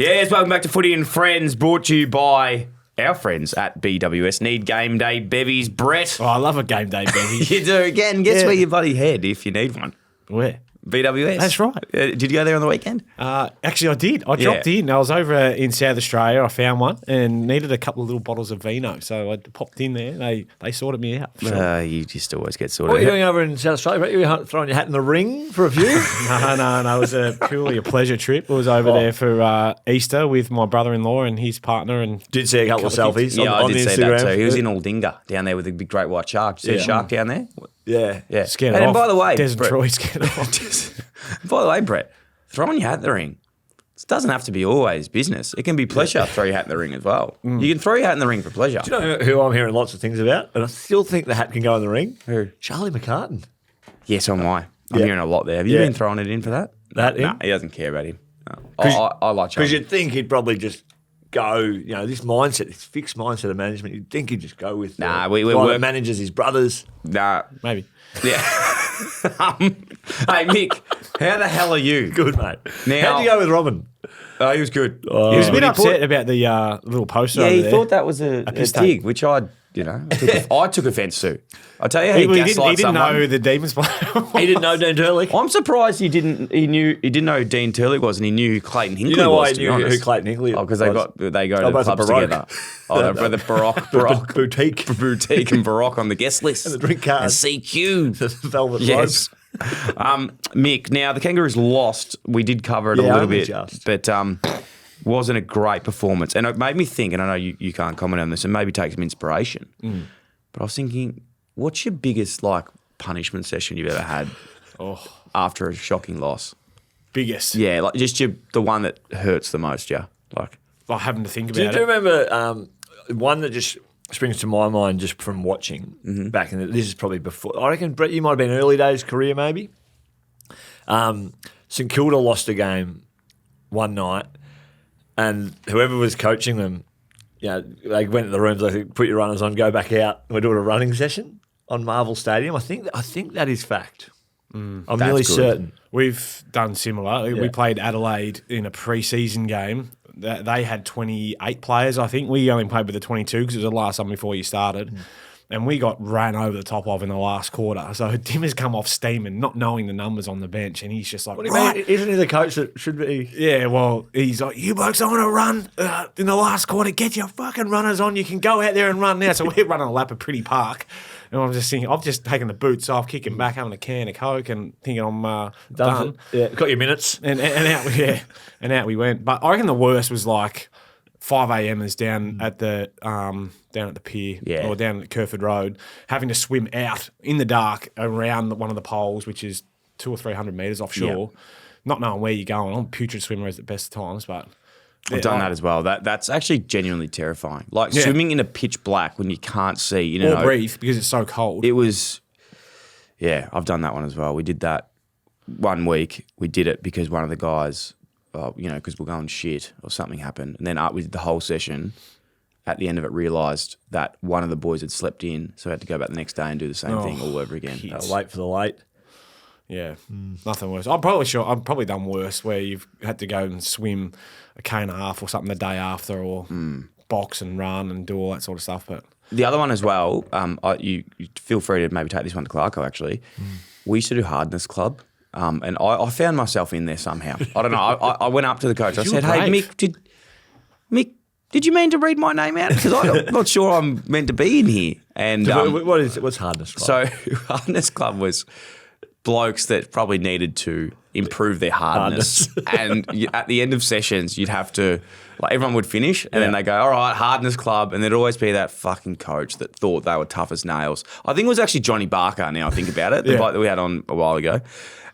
Yes, welcome back to Footy and Friends, brought to you by our friends at BWS. Need game day bevies, Brett. Oh, I love a game day bevy. You do. Again, guess where your bloody head if you need one. Where? BWS. That's right. Did you go there on the weekend? Actually, I did. I dropped in. I was over in South Australia. I found one and needed a couple of little bottles of vino. So I popped in there. They sorted me out. Sure. You just always get sorted out. What are you doing over in South Australia? You throwing your hat in the ring for a few? No. It was purely a pleasure trip. I was over there for Easter with my brother-in-law and his partner. And Did see a couple of selfies on I the did see Instagram. that too. He was in Aldinga down there with a big great white shark. Did you see a shark down there? Yeah. scared And off. by the way, Des and Brett- Troy scared off. By the way, Brett, throwing your hat in the ring, it doesn't have to be always business. It can be pleasure, throw your hat in the ring as well. You can throw your hat in the ring for pleasure. Do you know who I'm hearing lots of things about? And I still think the hat can go in the ring? Who? Charlie McCartan. Yes, am I. I'm hearing a lot there. Have you been throwing it in for that? That in? No, he doesn't care about him. No. I like Charlie. Because you'd think he'd probably just go, this mindset, this fixed mindset of management, you'd think he'd just go with Nah, the we guy work- that manages his brothers. Nah. Maybe. Yeah. Hey, Mick, how the hell are you? Good, mate. Now- How'd you go with Robin? Oh, he was good. He was a bit But he upset about the little poster Yeah, over he there. thought that was a piss dig, take. which I took offence to. I tell you how He you didn't gaslight someone. know who the Demons player was. He didn't know Dan Turley. I'm surprised he didn't know who Dean Turley was, and he knew who Clayton Hinkley You know was. why he to be knew who honest. Clayton Hinkley was? Oh, because they go to both the a clubs Baroque. together. Oh, the Baroque Boutique. Boutique and Baroque on the guest list. And the drink card. And CQ. The velvet Yes. Mick, now the Kangaroos lost. We did cover it a little only bit, just. but wasn't a great performance. And it made me think, and I know you can't comment on this, and maybe take some inspiration. But I was thinking, what's your biggest punishment session you've ever had after a shocking loss? Biggest. Yeah, just the one that hurts the most, yeah. Having to think about Do you it. remember one that just springs to my mind just from watching back in this is probably before. I reckon, Brett, you might have been early days career maybe. St Kilda lost a game one night and whoever was coaching them, they went to the rooms, they said, put your runners on, go back out. We're doing a running session on Marvel Stadium. I think that is fact. I'm nearly good. certain. We've done similar. We played Adelaide in a pre-season game. They had 28 players, I think. We only played with the 22 because it was the last time before you started. And we got ran over the top of in the last quarter. So Dimmer's come off steaming, not knowing the numbers on the bench. And he's just like, What do you mean? Isn't he the coach that should be? Yeah, well, he's like, you blokes don't want to run in the last quarter. Get your fucking runners on. You can go out there and run now. So we're running a lap of Pretty Park. And I'm just thinking, I've just taken the boots off, kicking back, having a can of Coke and thinking I'm done. Yeah, got your minutes. And out we went. But I reckon the worst was 5 a.m. is down at the pier or down at Kerford Road, having to swim out in the dark around one of the poles, which is 200 or 300 metres offshore, not knowing where you're going. I'm a putrid swimmer at the best of times, but I've done that as well. That's actually genuinely terrifying. Swimming in a pitch black when you can't see, or breathe because it's so cold. It was, I've done that one as well. We did that 1 week. We did it because one of the guys, because we're going shit or something happened. And then we did the whole session. At the end of it, realised that one of the boys had slept in, so we had to go back the next day and do the same thing all over again. Wait for the late. Yeah, nothing worse. I'm probably done worse where you've had to go and swim a K and a half or something the day after, or box and run and do all that sort of stuff. But the other one as well, you feel free to maybe take this one to Clarko actually. We used to do hardness club. And I found myself in there somehow. I don't know. I went up to the coach. I said, "Hey, Mick, did you mean to read my name out? Because I'm not sure I'm meant to be in here." And what's hardness club? So hardness club was blokes that probably needed to improve their hardness. And at the end of sessions, you'd have to, everyone would finish and then they go, all right, hardness club. And there'd always be that fucking coach that thought they were tough as nails. I think it was actually Johnny Barker, now I think about it, the bloke that we had on a while ago.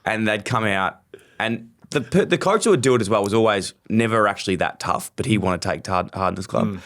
And they'd come out and the coach who would do it as well was always never actually that tough, but he wanted to take hardness club.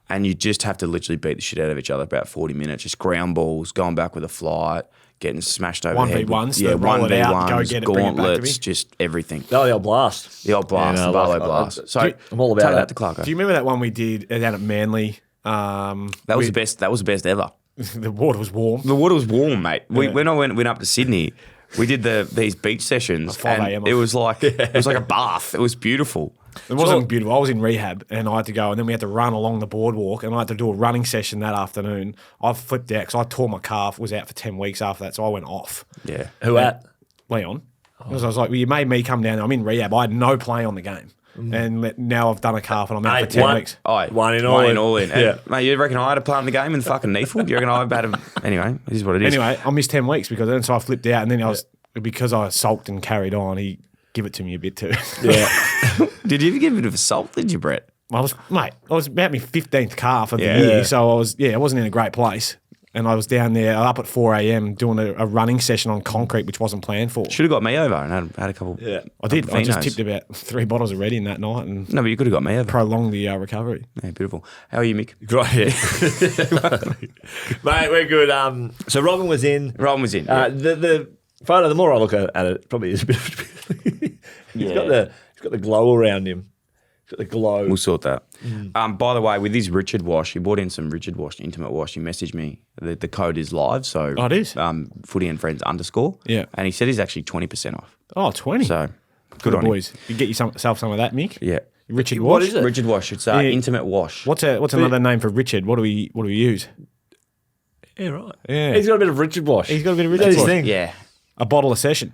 And you just have to literally beat the shit out of each other about 40 minutes, just ground balls, going back with a flight, getting smashed over the head. 1v1s, roll it out, go get it, bring it back to me. gauntlets, just everything. Oh, the old blast. The old blast, the Barlow blast. So I'm all about take that. to Clarko. do you remember that one we did down at Manly? That was the best. That was the best ever. The water was warm. The water was warm, mate. When I went up to Sydney, we did these beach sessions, 5 and a.m. it was like a bath. It was beautiful. It wasn't beautiful. I was in rehab and I had to go, and then we had to run along the boardwalk, and I had to do a running session that afternoon. I flipped out because I tore my calf, was out for 10 weeks after that, so I went off. Yeah. Who at? Leon. Because I was like, well, you made me come down. I'm in rehab. I had no play on the game. And now I've done a calf and I'm out for 10 weeks. One in all in. Yeah. Mate, you reckon I had a play in the game in the fucking knee foot? You reckon I've had a... Anyway, it is what it is. Anyway, I missed 10 weeks because then so I flipped out, and then because I sulked and carried on, he give it to me a bit too. Yeah. Did you ever give a bit of a salt, did you, Brett? I was about my 15th calf of the year, so I wasn't in a great place. And I was down there up at 4 a.m. doing a running session on concrete, which wasn't planned for. Should have got me over and had a couple. Yeah, I did. I just tipped about 3 bottles of Reddy in that night, and no, but you could have got me over. Prolonged the recovery. Yeah, beautiful. How are you, Mick? Great, mate. We're good. So Robin was in. The photo. The more I look at it, probably is a bit. He's got the glow around him. Got the glow. We'll sort that. By the way, with his Richard wash, he bought in some Richard wash, intimate wash. He messaged me. The code is live, so it is. Footy and Friends _ Yeah, and he said he's actually 20% off. Oh, 20. So good on boys. him. You get yourself some of that, Mick. Yeah. Richard wash. What is it? Richard wash. It's intimate wash. What's another name for Richard? What do we use? Yeah, right. Yeah, he's got a bit of Richard wash. He's got a bit of Richard wash. Thing. Yeah. A bottle a session.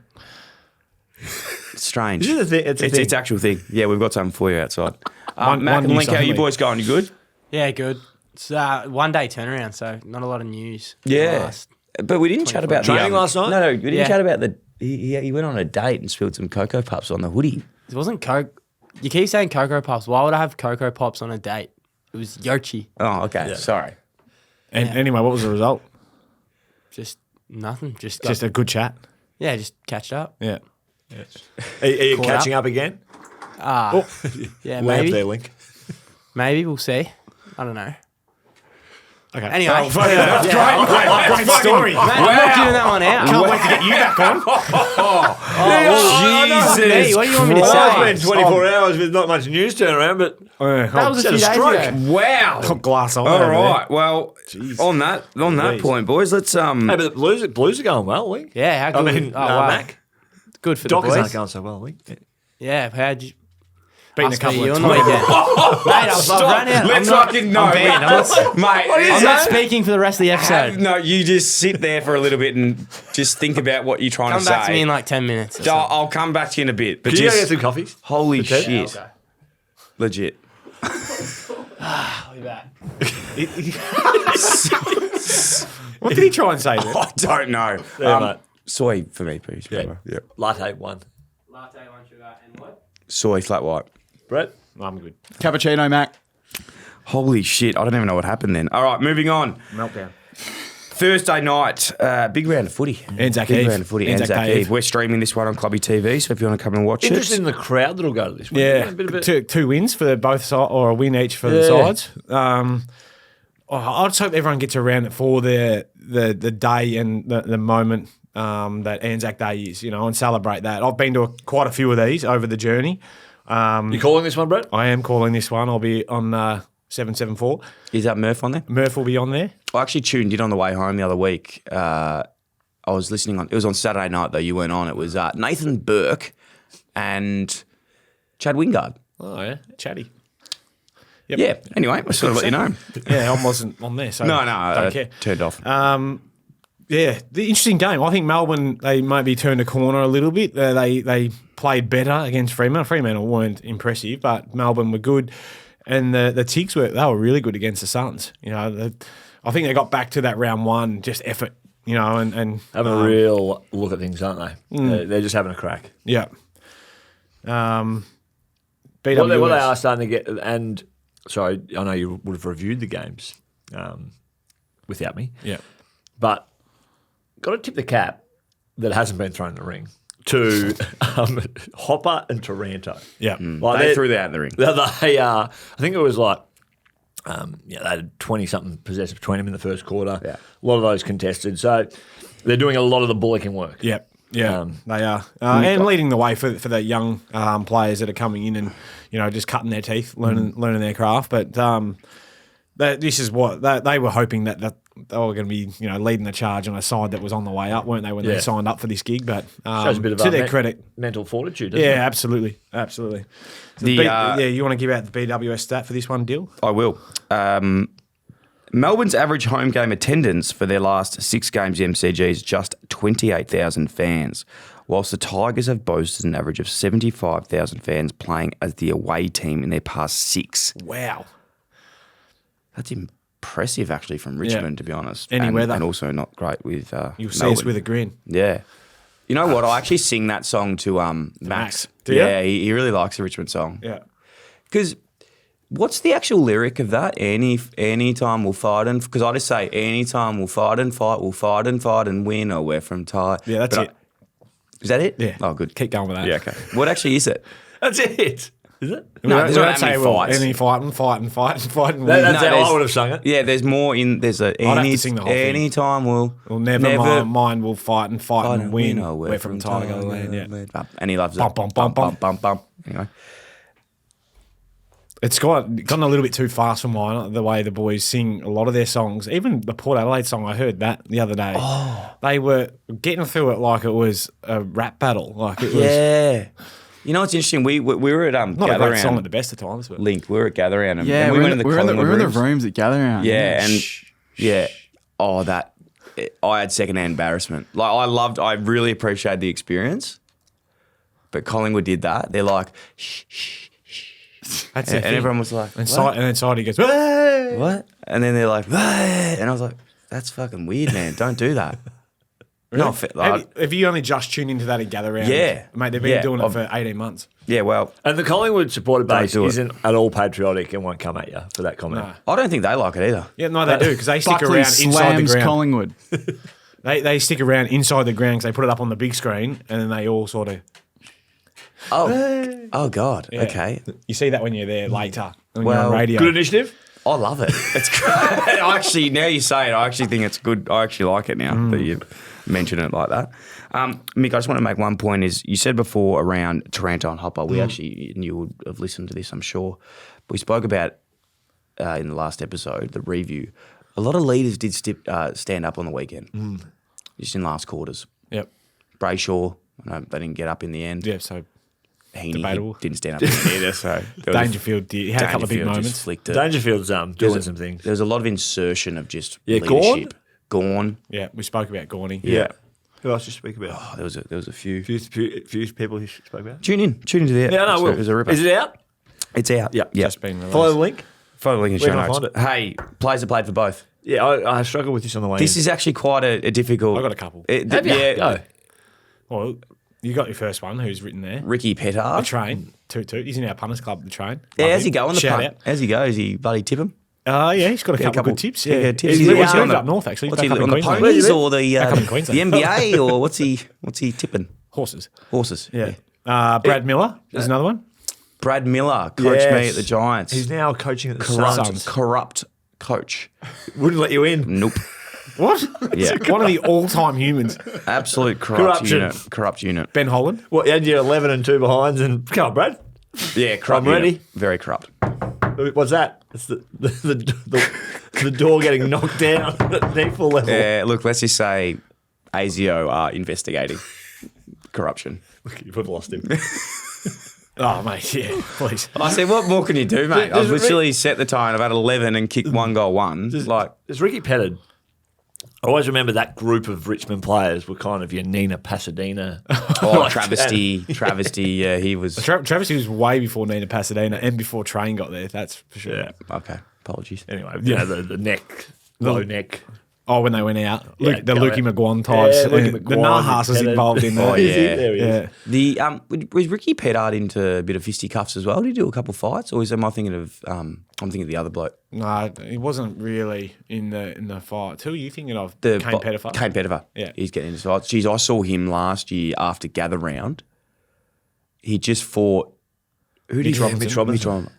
It's strange. Is it a thing? It's actual thing. Yeah, we've got something for you outside. one Mack and Link, how you boys going? You good? Yeah, good. It's 1 day turnaround, so not a lot of news. Yeah. But we didn't chat about training last night. No, we didn't chat about he went on a date and spilled some Cocoa Puffs on the hoodie. It wasn't Coke. You keep saying Cocoa Puffs. Why would I have Cocoa Pops on a date? It was Yochi. Oh, okay. Yeah. Sorry. And anyway, what was the result? Just nothing. Just a good chat. Yeah, just catched up. Yeah. Are you catching up again? Yeah, Way maybe. up there, Link. Maybe we'll see. I don't know. Okay. Anyway, great story. Mate, I'm not giving that one out. Can't wait to get you back on. Jesus, what do you want me to say? It's been 24 hours with not much news turnaround, but That was a few days ago. Wow. Glass on. All right. Well, on that point, boys, let's Hey, but the Blues are going well, Link. Yeah, how good? I mean, wow. Mack. Good for Dockers the aren't boys. going so well, Link. Yeah, how'd you... Beating a couple you of on the weekend. Mate, I've run out. Let's I'm not- fucking know. I'm banned. Mate, I'm not speaking for the rest of the episode. No, you just sit there for a little bit and just think about what you're trying Come to say. back to me in like 10 minutes. I'll come back to you in a bit. But Can you go just, get some coffees? holy shit. Yeah, okay. Legit. I'll be back. What did he try and say then? I don't know. Yeah, mate. Soy for me, please. Yeah. brother. Yeah. Latte 1. Latte, 1 sugar, and what? Soy, flat white. Brett? I'm good. Cappuccino, Mac. Holy shit. I don't even know what happened then. All right, moving on. Meltdown. Thursday night, big round of footy. Anzac Big Eve. round of footy. Anzac Anzac Eve. Eve. We're streaming this one on Clubby TV, so if you want to come and watch Interested it. in the crowd that'll go to this one. Yeah, A bit of two wins for both sides, or a win each for the sides. I just hope everyone gets around it for the day and the moment that Anzac Day is, and celebrate that. I've been to quite a few of these over the journey. You calling this one, Brett? I am calling this one. I'll be on 774. Is that Murph on there? Murph will be on there. I actually tuned in on the way home the other week. I was listening on. It was on Saturday night though. You weren't on. It was Nathan Burke and Chad Wingard. Oh yeah, chatty. Yep. Yeah. Anyway, I sort of let you know. Yeah, I wasn't on there, so No, don't care. turned off. Yeah, the interesting game. I think Melbourne, they maybe turned a corner a little bit. They played better against Fremantle. Fremantle weren't impressive, but Melbourne were good, and the Tigs were really good against the Suns. I think they got back to that round one, just effort. And Having a real look at things, aren't they? They're just having a crack. Yeah. What they BWS. are starting to get, and sorry, I know you would have reviewed the games without me. Yeah. But got to tip the cap that hasn't been thrown in the ring to Hopper and Taranto. Yeah. They threw that out in the ring. They I think it was like, they had 20-something possessions between them in the first quarter. Yeah. A lot of those contested. So they're doing a lot of the bullocking work. Yep. Yeah, they are. And leading the way for the young players that are coming in and, just cutting their teeth, learning their craft. But this is what they were hoping that they were going to be, leading the charge on a side that was on the way up, weren't they, when they signed up for this gig? But Shows a bit of to their credit, mental fortitude. Doesn't it? absolutely. So you want to give out the BWS stat for this one, Dill? I will. Melbourne's average home game attendance for their last 6 games in MCG is just 28,000 fans, whilst the Tigers have boasted an average of 75,000 fans playing as the away team in their past 6. Wow. That's impressive, actually, from Richmond, to be honest. Any weather. And also not great with You'll see us with a grin. Yeah. You know what? I actually sing that song to Max. Do you? Yeah, he really likes the Richmond song. Yeah. Because what's the actual lyric of that? Anytime we'll fight and... Because I just say, anytime we'll fight, we'll fight and win, or we're from tight. Yeah, that's it. Is that it? Yeah. Oh, good. Keep going with that. Yeah, okay. What actually is it? That's it. Is it? No, there's not don't that many fights. Any fight and win. That's how there's- I would have sung it. Yeah, there's more in... There's a... I'd have to sing the whole thing. Anytime we'll never mind, we'll fight and win. or We're from Tiger Land, yeah. And he loves Bum, it. bum, bum, bum. bum, bum. Anyway. It's gotten a little bit too fast for mine, the way the boys sing a lot of their songs. Even the Port Adelaide song, I heard that the other day. Oh. They were getting through it like it was a rap battle. Like it was Yeah. You know what's interesting? We were at not a Gather great song at Round. the best of times. But Link. We were at Gather Round. And Yeah, we went in the Collingwood we're in the rooms. rooms at Gather Round. Yeah, and yeah. Oh, I had secondhand embarrassment. Like I really appreciated the experience, but Collingwood did that. They're like, shh, shh, shh. that's And everyone was like, and what? then Sidey goes, "Hey!" What? And then they're like, "Hey!" And I was like, that's fucking weird, man. Don't do that. No, Have you only just tuned into that at Gather Round? Yeah. Mate, they've been doing it for 18 months. yeah, well, And the Collingwood supporter base do it. isn't at all patriotic and won't come at you for that comment. No. I don't think they like it either. Yeah, no, they do, because they stick Buckley around inside the slams ground. Collingwood. They stick around inside the ground because they put it up on the big screen, and then they all sort of... Oh God. Yeah. Okay. You see that when you're there later, when Well, you're on radio. Good initiative. I love it. It's great. I actually, now you say it, I actually think it's good. I actually like it now that you mention it like that. Mick, I just want to make one point is you said before around Taranto and Hopper, we actually, and you would have listened to this, I'm sure. But we spoke about in the last episode, the review, a lot of leaders did stand up on the weekend, just in last quarters. Yep. Brayshaw, I know they didn't get up in the end. Yeah, so Heaney debatable. didn't stand up in the end either. So there was Dangerfield did. He had a couple of big Dangerfield just moments. flicked it. Dangerfield's doing some things. There was a lot of insertion of just Gorn? leadership. Gorn. Yeah, we spoke about Gorney. Yeah. Who else did you speak about? Oh, there was a few. Few people you spoke about. Tune into the app. Yeah, no, It was a ripper. Is it out? It's out. Yeah. Yeah. Just been released. Follow the link. Follow the link in Where show can I notes. find Hey, players have played for both. Yeah, I struggled with this on the way. This is actually quite a difficult. I got a couple. Have you? Yeah. Go. Well, you got your first one. Who's written there? Ricky The Petard. Train. Toot. He's in our punters club, the Train. Yeah, Love how's he him. going? The Shout punt? out. How's he go? Is he bloody tip him? Yeah, he's got a couple of good tips. Yeah, good tips. He's What's he moved on up north, actually. What's Back he up on in the Queensland. ponies or the Back up in Queensland. NBA or what's he tipping? Horses. Horses. Yeah. Brad Miller is another one. Brad Miller coached me at the Giants. He's now coaching at the Suns. corrupt coach. Wouldn't let you in. Nope. What? Yeah. One of the all-time humans. Absolute corrupt Corruption. Corrupt unit. Ben Holland. What, you had your 11 and 2 behinds and come on, Brad. Yeah, corrupt I'm ready. unit. Very corrupt. What's that? It's the door getting knocked down at needful level. Yeah, look, let's just say ASIO are investigating corruption. You've lost him. Oh, mate, yeah, please. I said, what more can you do, mate? I've Does literally set the tone. I've had 11 and kicked one goal, one. There's Ricky Petard. I always remember that group of Richmond players were kind of your Nina Pasadena. travesty. Yeah, he was. Travesty was way before Nina Pasadena and before Train got there, that's for sure. Yeah. Okay, apologies. Anyway, you know, the neck, low neck. Oh, when they went out. Yeah, The Lukey McGuan types. Yeah, Lukey the McGuan, Nahas was Petard. involved in that. Oh, yeah. There he is. Yeah. The was Ricky Petard into a bit of fisticuffs as well? Did he do a couple of fights, or am I thinking of? I'm thinking of the other bloke. No, he wasn't really in the fight. Who are you thinking of? The Kane Pettifer? Kane Pettifer. Yeah. He's getting into fights. Jeez, I saw him last year after Gather Round. He just fought. Who did Mitch Robinson.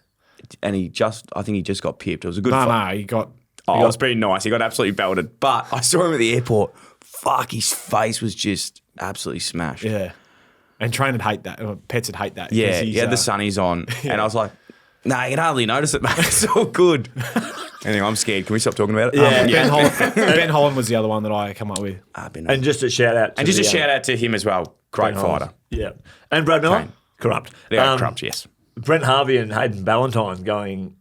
And I think he just got pipped. It was a good No, fight. no, he got... Oh, it was pretty nice. He got absolutely belted. But I saw him at the airport. Fuck, his face was just absolutely smashed. Yeah. And Train would hate that. Or Pets would hate that. 'cause Yeah, he he's, had the sunnies on. And I was like, nah, you can hardly notice it, mate. It's all good. Anyway, I'm scared. Can we stop talking about it? Yeah, Ben Holland was the other one that I come up with. And just a shout out. shout out to him as well. Great fighter. Yeah. And Brad Miller, Kane. corrupt. Yeah, corrupt, yes. Brent Harvey and Hayden Ballantyne going.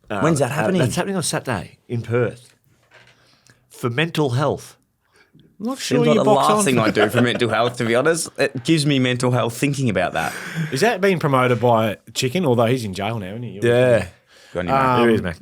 When's that happening? That's happening on Saturday in Perth for mental health. I'm not Seems sure like you the box last on. thing I do for mental health, to be honest. It gives me mental health thinking about that. Is that being promoted by Chicken? Although he's in jail now, isn't he? Yeah. Go on, you mate. There he is, Mac.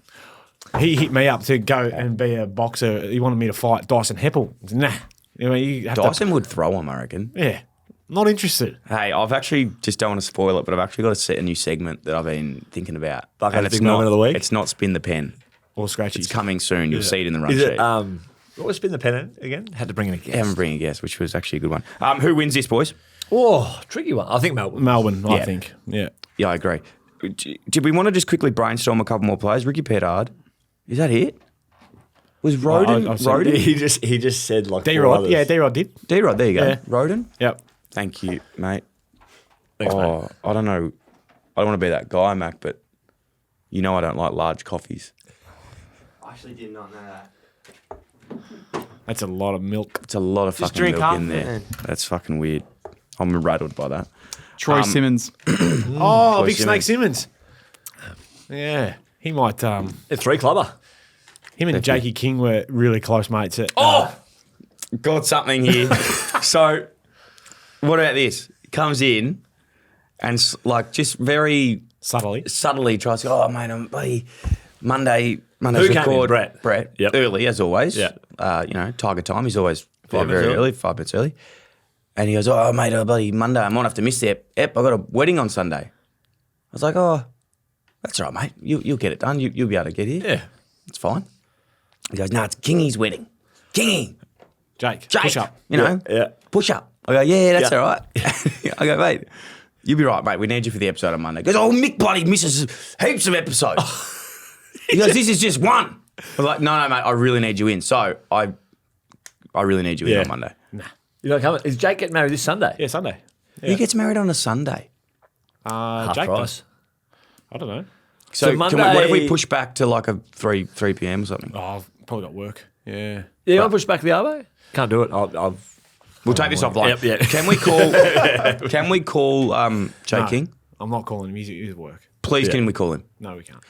He hit me up to go and be a boxer. He wanted me to fight Dyson Heppel. Nah. You know, you have Dyson would throw him, I reckon. Yeah. Not interested. Hey, I've actually, just don't want to spoil it, but I've actually got to set a new segment that I've been thinking about. Buckethead it's big moment of the week? It's not Spin the Pen. Or Scratchy. It's coming soon. You'll see it in the run Is sheet. it, what was Spin the Pen again? Had to bring in a guest. Haven't bring a guess, which was actually a good one. Who wins this, boys? Oh, tricky one. I think Melbourne. Melbourne, I Yeah. think. Yeah. Yeah, I agree. Did we want to just quickly brainstorm a couple more players? Ricky Pettard. Is that it? Was Roden? I've seen Roden? He just said like four D-Rod. others. Yeah, D-Rod did. D-Rod, there you go. Yeah. Roden? Yep. Thank you, mate. Thanks, mate. Oh, I don't know. I don't want to be that guy, Mac, but you know I don't like large coffees. I actually did not know that. That's a lot of milk. It's a lot of Just fucking drink milk half in of there. it then. That's fucking weird. I'm rattled by that. Troy Simmons. Oh, Troy Big Snake Simmons. Yeah. He might, A three clubber. him and Jakey King were really close mates. At, Got something here. So, what about this? Comes in and just very subtly. subtly tries to go, oh, mate, I'm bloody Monday's Who came record. in? Brett. Yep. Early, as always. Yeah. Tiger time. He's always 5 very minutes early, 5 minutes early. And he goes, oh, mate, bloody Monday, I might have to miss the ep. I got a wedding on Sunday. I was like, oh, that's all right, mate. You'll get it done. You'll be able to get here. Yeah. It's fine. He goes, no, it's Kingy's wedding. Kingy. Jake. Jake. Push up. You know? Yeah. Push up. I go, yeah, that's Yeah. all right. I go, mate, you'll be right, mate. We need you for the episode on Monday. He goes, oh, Mick bloody misses heaps of episodes. He goes, this is just one. I'm like, no, mate, I really need you in. So I really need you in Yeah. on Monday. You're not coming. Is Jake getting married this Sunday? Yeah, Sunday. Who gets married on a Sunday? Half Jake price. does. I don't know. So, Monday, what if we push back to like a 3 p.m. or something? Oh, I've probably got work. Yeah. Yeah, you want to push back the Arvo? Can't do it. We'll take this offline. Yep, yeah. Can we call Jay No, King? I'm not calling him. He's at work. Please, Yeah. can we call him? No, we can't.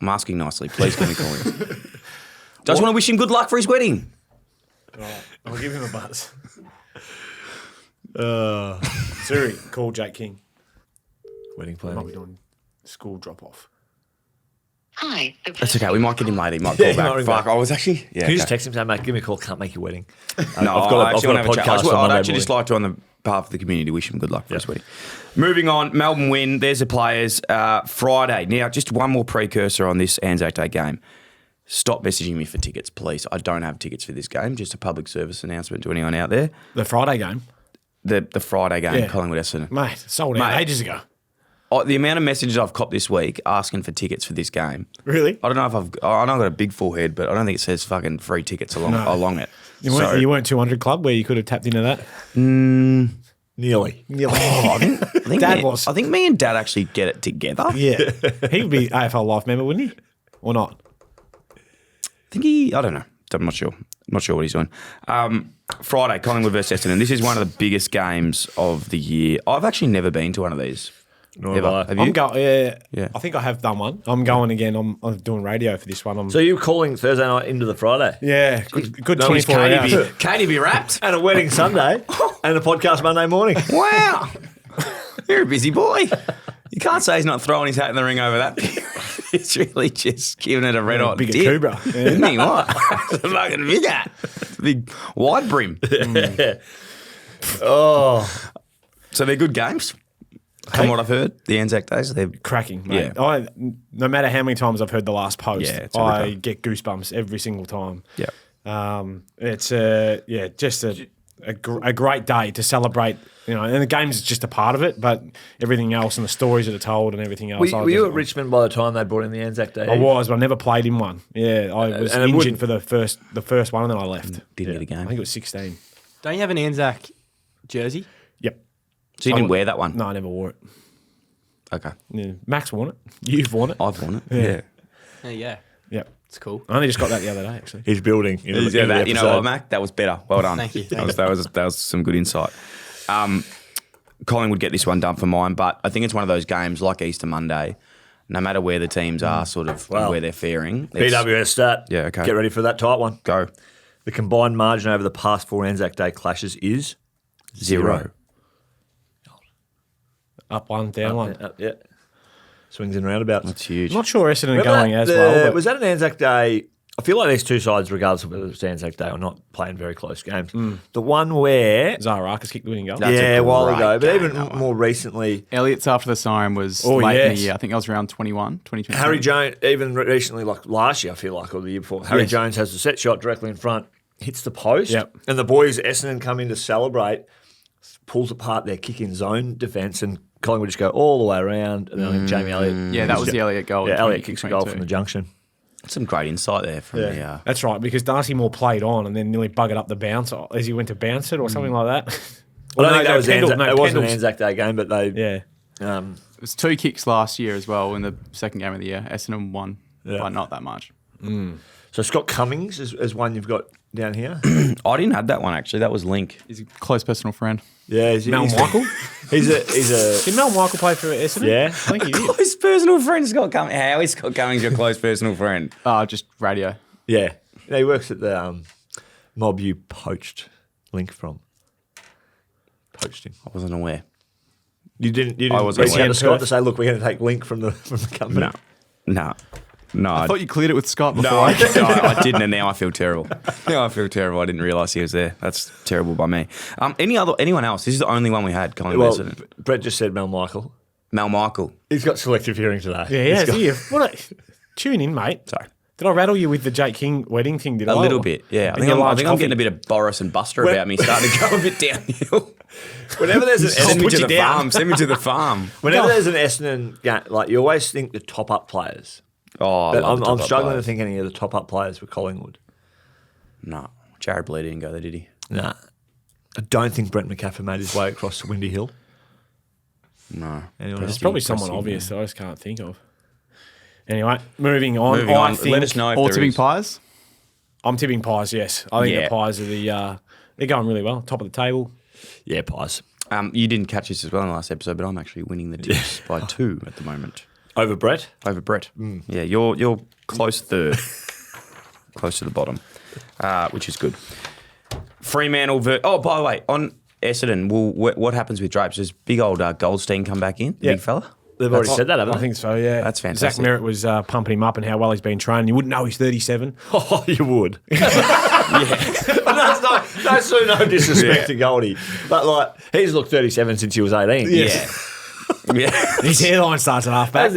I'm asking nicely. Please, can we call him? Just want to wish him good luck for his wedding. All right. I'll give him a buzz. Siri, call Jake King. Wedding Might be planning. doing school drop off. Hi. That's okay. We might get him later. He might call he might back. ring Fuck, back. I was actually... Yeah, Can you just okay. text him, say, mate, give me a call, can't make your wedding. No, I've got I a podcast on I'd Monday actually just morning. like to, on the behalf of the community, wish him good luck for his wedding. Moving on, Melbourne win. There's the players. Friday. Now, just one more precursor on this Anzac Day game. Stop messaging me for tickets, please. I don't have tickets for this game. Just a public service announcement to anyone out there. The Friday game. The Friday game, Yeah. Collingwood Essendon. Mate, sold out Mate. ages ago. The amount of messages I've copped this week asking for tickets for this game. Really? I don't know if I know I've got a big forehead, but I don't think it says fucking free tickets along it. You weren't 200 Club where you could have tapped into that? Nearly. I think Dad me, was. I think me and Dad actually get it together. Yeah. He would be AFL Life member, wouldn't he? Or not? I think I don't know. I'm not sure. I'm not sure what he's doing. Friday, Collingwood versus Essendon. This is one of the biggest games of the year. I've actually never been to one of these. Nor Ever. have I. Have you? I'm going. Yeah. I think I have done one. I'm going again. I'm doing radio for this one. So you're calling Thursday night into the Friday? Yeah, good No, 24 hours. Katie be wrapped. And a wedding Sunday and a podcast Monday morning. Wow. You're a busy boy. You can't say he's not throwing his hat in the ring over that. He's really just giving it a red hot Bigger dip. Cobra. Yeah. Isn't he? What? It's a fucking big hat. Big wide brim. Oh. So they're good games. From what I've heard, the Anzac Days, they're Cracking, mate. Yeah. No matter how many times I've heard the last post, Yeah, it's a I ripper. get goosebumps every single time. yeah. It's just a great day to celebrate, and the game's just a part of it, but everything else and the stories that are told and everything else. Were you at Richmond by the time they brought in the Anzac Day? I was, but I never played in one. Yeah, I was and it injured wouldn't- for the first one, and then I left. Didn't get a I game. think it was 16. Don't you have an Anzac jersey? Yep. So you didn't wear that one? No, I never wore it. Okay. Yeah. Max worn it. You've worn it. I've worn it. Yeah. There you go. Yep. It's cool. I only just got that the other day, actually. He's building. You know what, Mac? That was better. Well done. Thank you. That was some good insight. Collingwood would get this one done for mine, but I think it's one of those games like Easter Monday. No matter where the teams are, sort of where they're faring. PWS stat. Yeah, okay. Get ready for that tight one. Go. The combined margin over the past 4 Anzac Day clashes is 0. Up one, down one. Yeah. Swings and roundabouts. That's huge. I'm not sure Essendon are Remember going that, as well. But was that an Anzac Day? I feel like these two sides, regardless of whether it's Anzac Day or not, playing very close games. The one where... Zaharakis kicked the winning goal. That's a while great ago, but game, even that one. more recently... Elliott's after the siren was late in the year. I think that was around 2020. Harry Jones, even recently, like last year, I feel like, or the year before, Harry Jones has the set shot directly in front, hits the post, and the boys, Essendon, come in to celebrate, pulls apart their kick-in zone defence, and Collingwood just go all the way around, and then I think Jamie Elliott... Yeah, that was the Elliott goal. Yeah, in Elliott kicks a goal 2022. from the junction. Some great insight there from the... That's right, because Darcy Moore played on and then nearly buggered up the bounce as he went to bounce it or something like that. Well, I think that was Pendle- it wasn't an Pendle's- Anzac Day game, but they... Yeah. It was 2 kicks last year as well in the second game of the year. Essendon won by not that much. So Scott Cummings is one you've got down here. I didn't have that one, actually. That was Link. He's a close personal friend. Yeah, Mel Michael? He's a Did Mel Michael play for Essendon? Yeah. I think he did. Close personal friend, Scott Cummings. How is Scott Cummings your close personal friend? Just radio. yeah. He works at the mob you poached Link from. Poached him. I wasn't aware. You didn't I wasn't reach out aware. to Scott to say, look, we're going to take Link from the company. No. I thought you cleared it with Scott before. No, I didn't, and now I feel terrible. I didn't realise he was there. That's terrible by me. Anyone else? This is the only one we had. Well, Collingwood. Brett just said Mel Michael. Mel Michael. He's got selective hearing today. Yeah, tune in, mate. Sorry. Did I rattle you with the Jake King wedding thing? Did I? A little bit, yeah. I think I'm getting a bit of Boris and Buster about me, starting to go a bit downhill. Whenever there's an Send me Essendon, to the farm. Send me to the farm. whenever there's an Essendon game, like you always think the top up players. Oh, But I'm struggling to think any of the top up players for Collingwood. No, Jared Blair didn't go there, did he? Nah. I don't think Brent McCaffrey made his way across to Windy Hill. No. Anyone There's else? probably someone obvious that I just can't think of. Anyway, moving on. Moving I on. think Let us know if All there tipping is. pies. I'm tipping Pies, yes. I think Yeah. the Pies are they're going really well. Top of the table. Yeah, Pies. You didn't catch this as well in the last episode, but I'm actually winning the tips by 2 at the moment Over Brett? over Brett. Yeah, you're close third, close to the bottom, which is good. Fremantle. By the way, on Essendon, what happens with Drapes? Does big old Goldstein come back in? The big fella. They've already said that, haven't I they? think so, yeah. That's fantastic. Zach Merritt was pumping him up and how well he's been trained. You wouldn't know he's 37. Oh, you would. No disrespect to Goldie. But, like, he's looked 37 since he was 18. Yeah. His hairline starts at half back.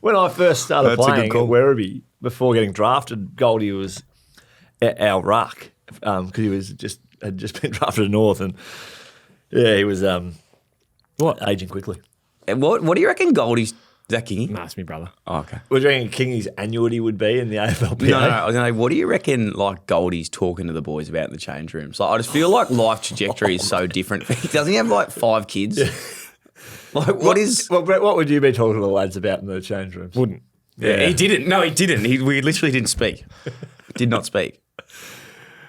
When I first started That's a good playing call. at Werribee, before getting drafted, Goldie was at our ruck because he was had just been drafted to North, and yeah, he was aging quickly. What do you reckon Goldie's Zach Kingy? Nah, it's me brother. Oh, okay. What do you reckon Kingy's annuity would be in the AFLPA? No. I was going to say, what do you reckon, like, Goldie's talking to the boys about in the change rooms? Like, I just feel like life trajectory is so different. Doesn't he have, like, 5 kids? Like, Well, Brett, what would you be talking to the lads about in the change rooms? Wouldn't. Yeah. He didn't. No, he didn't. We literally didn't speak. Did not speak.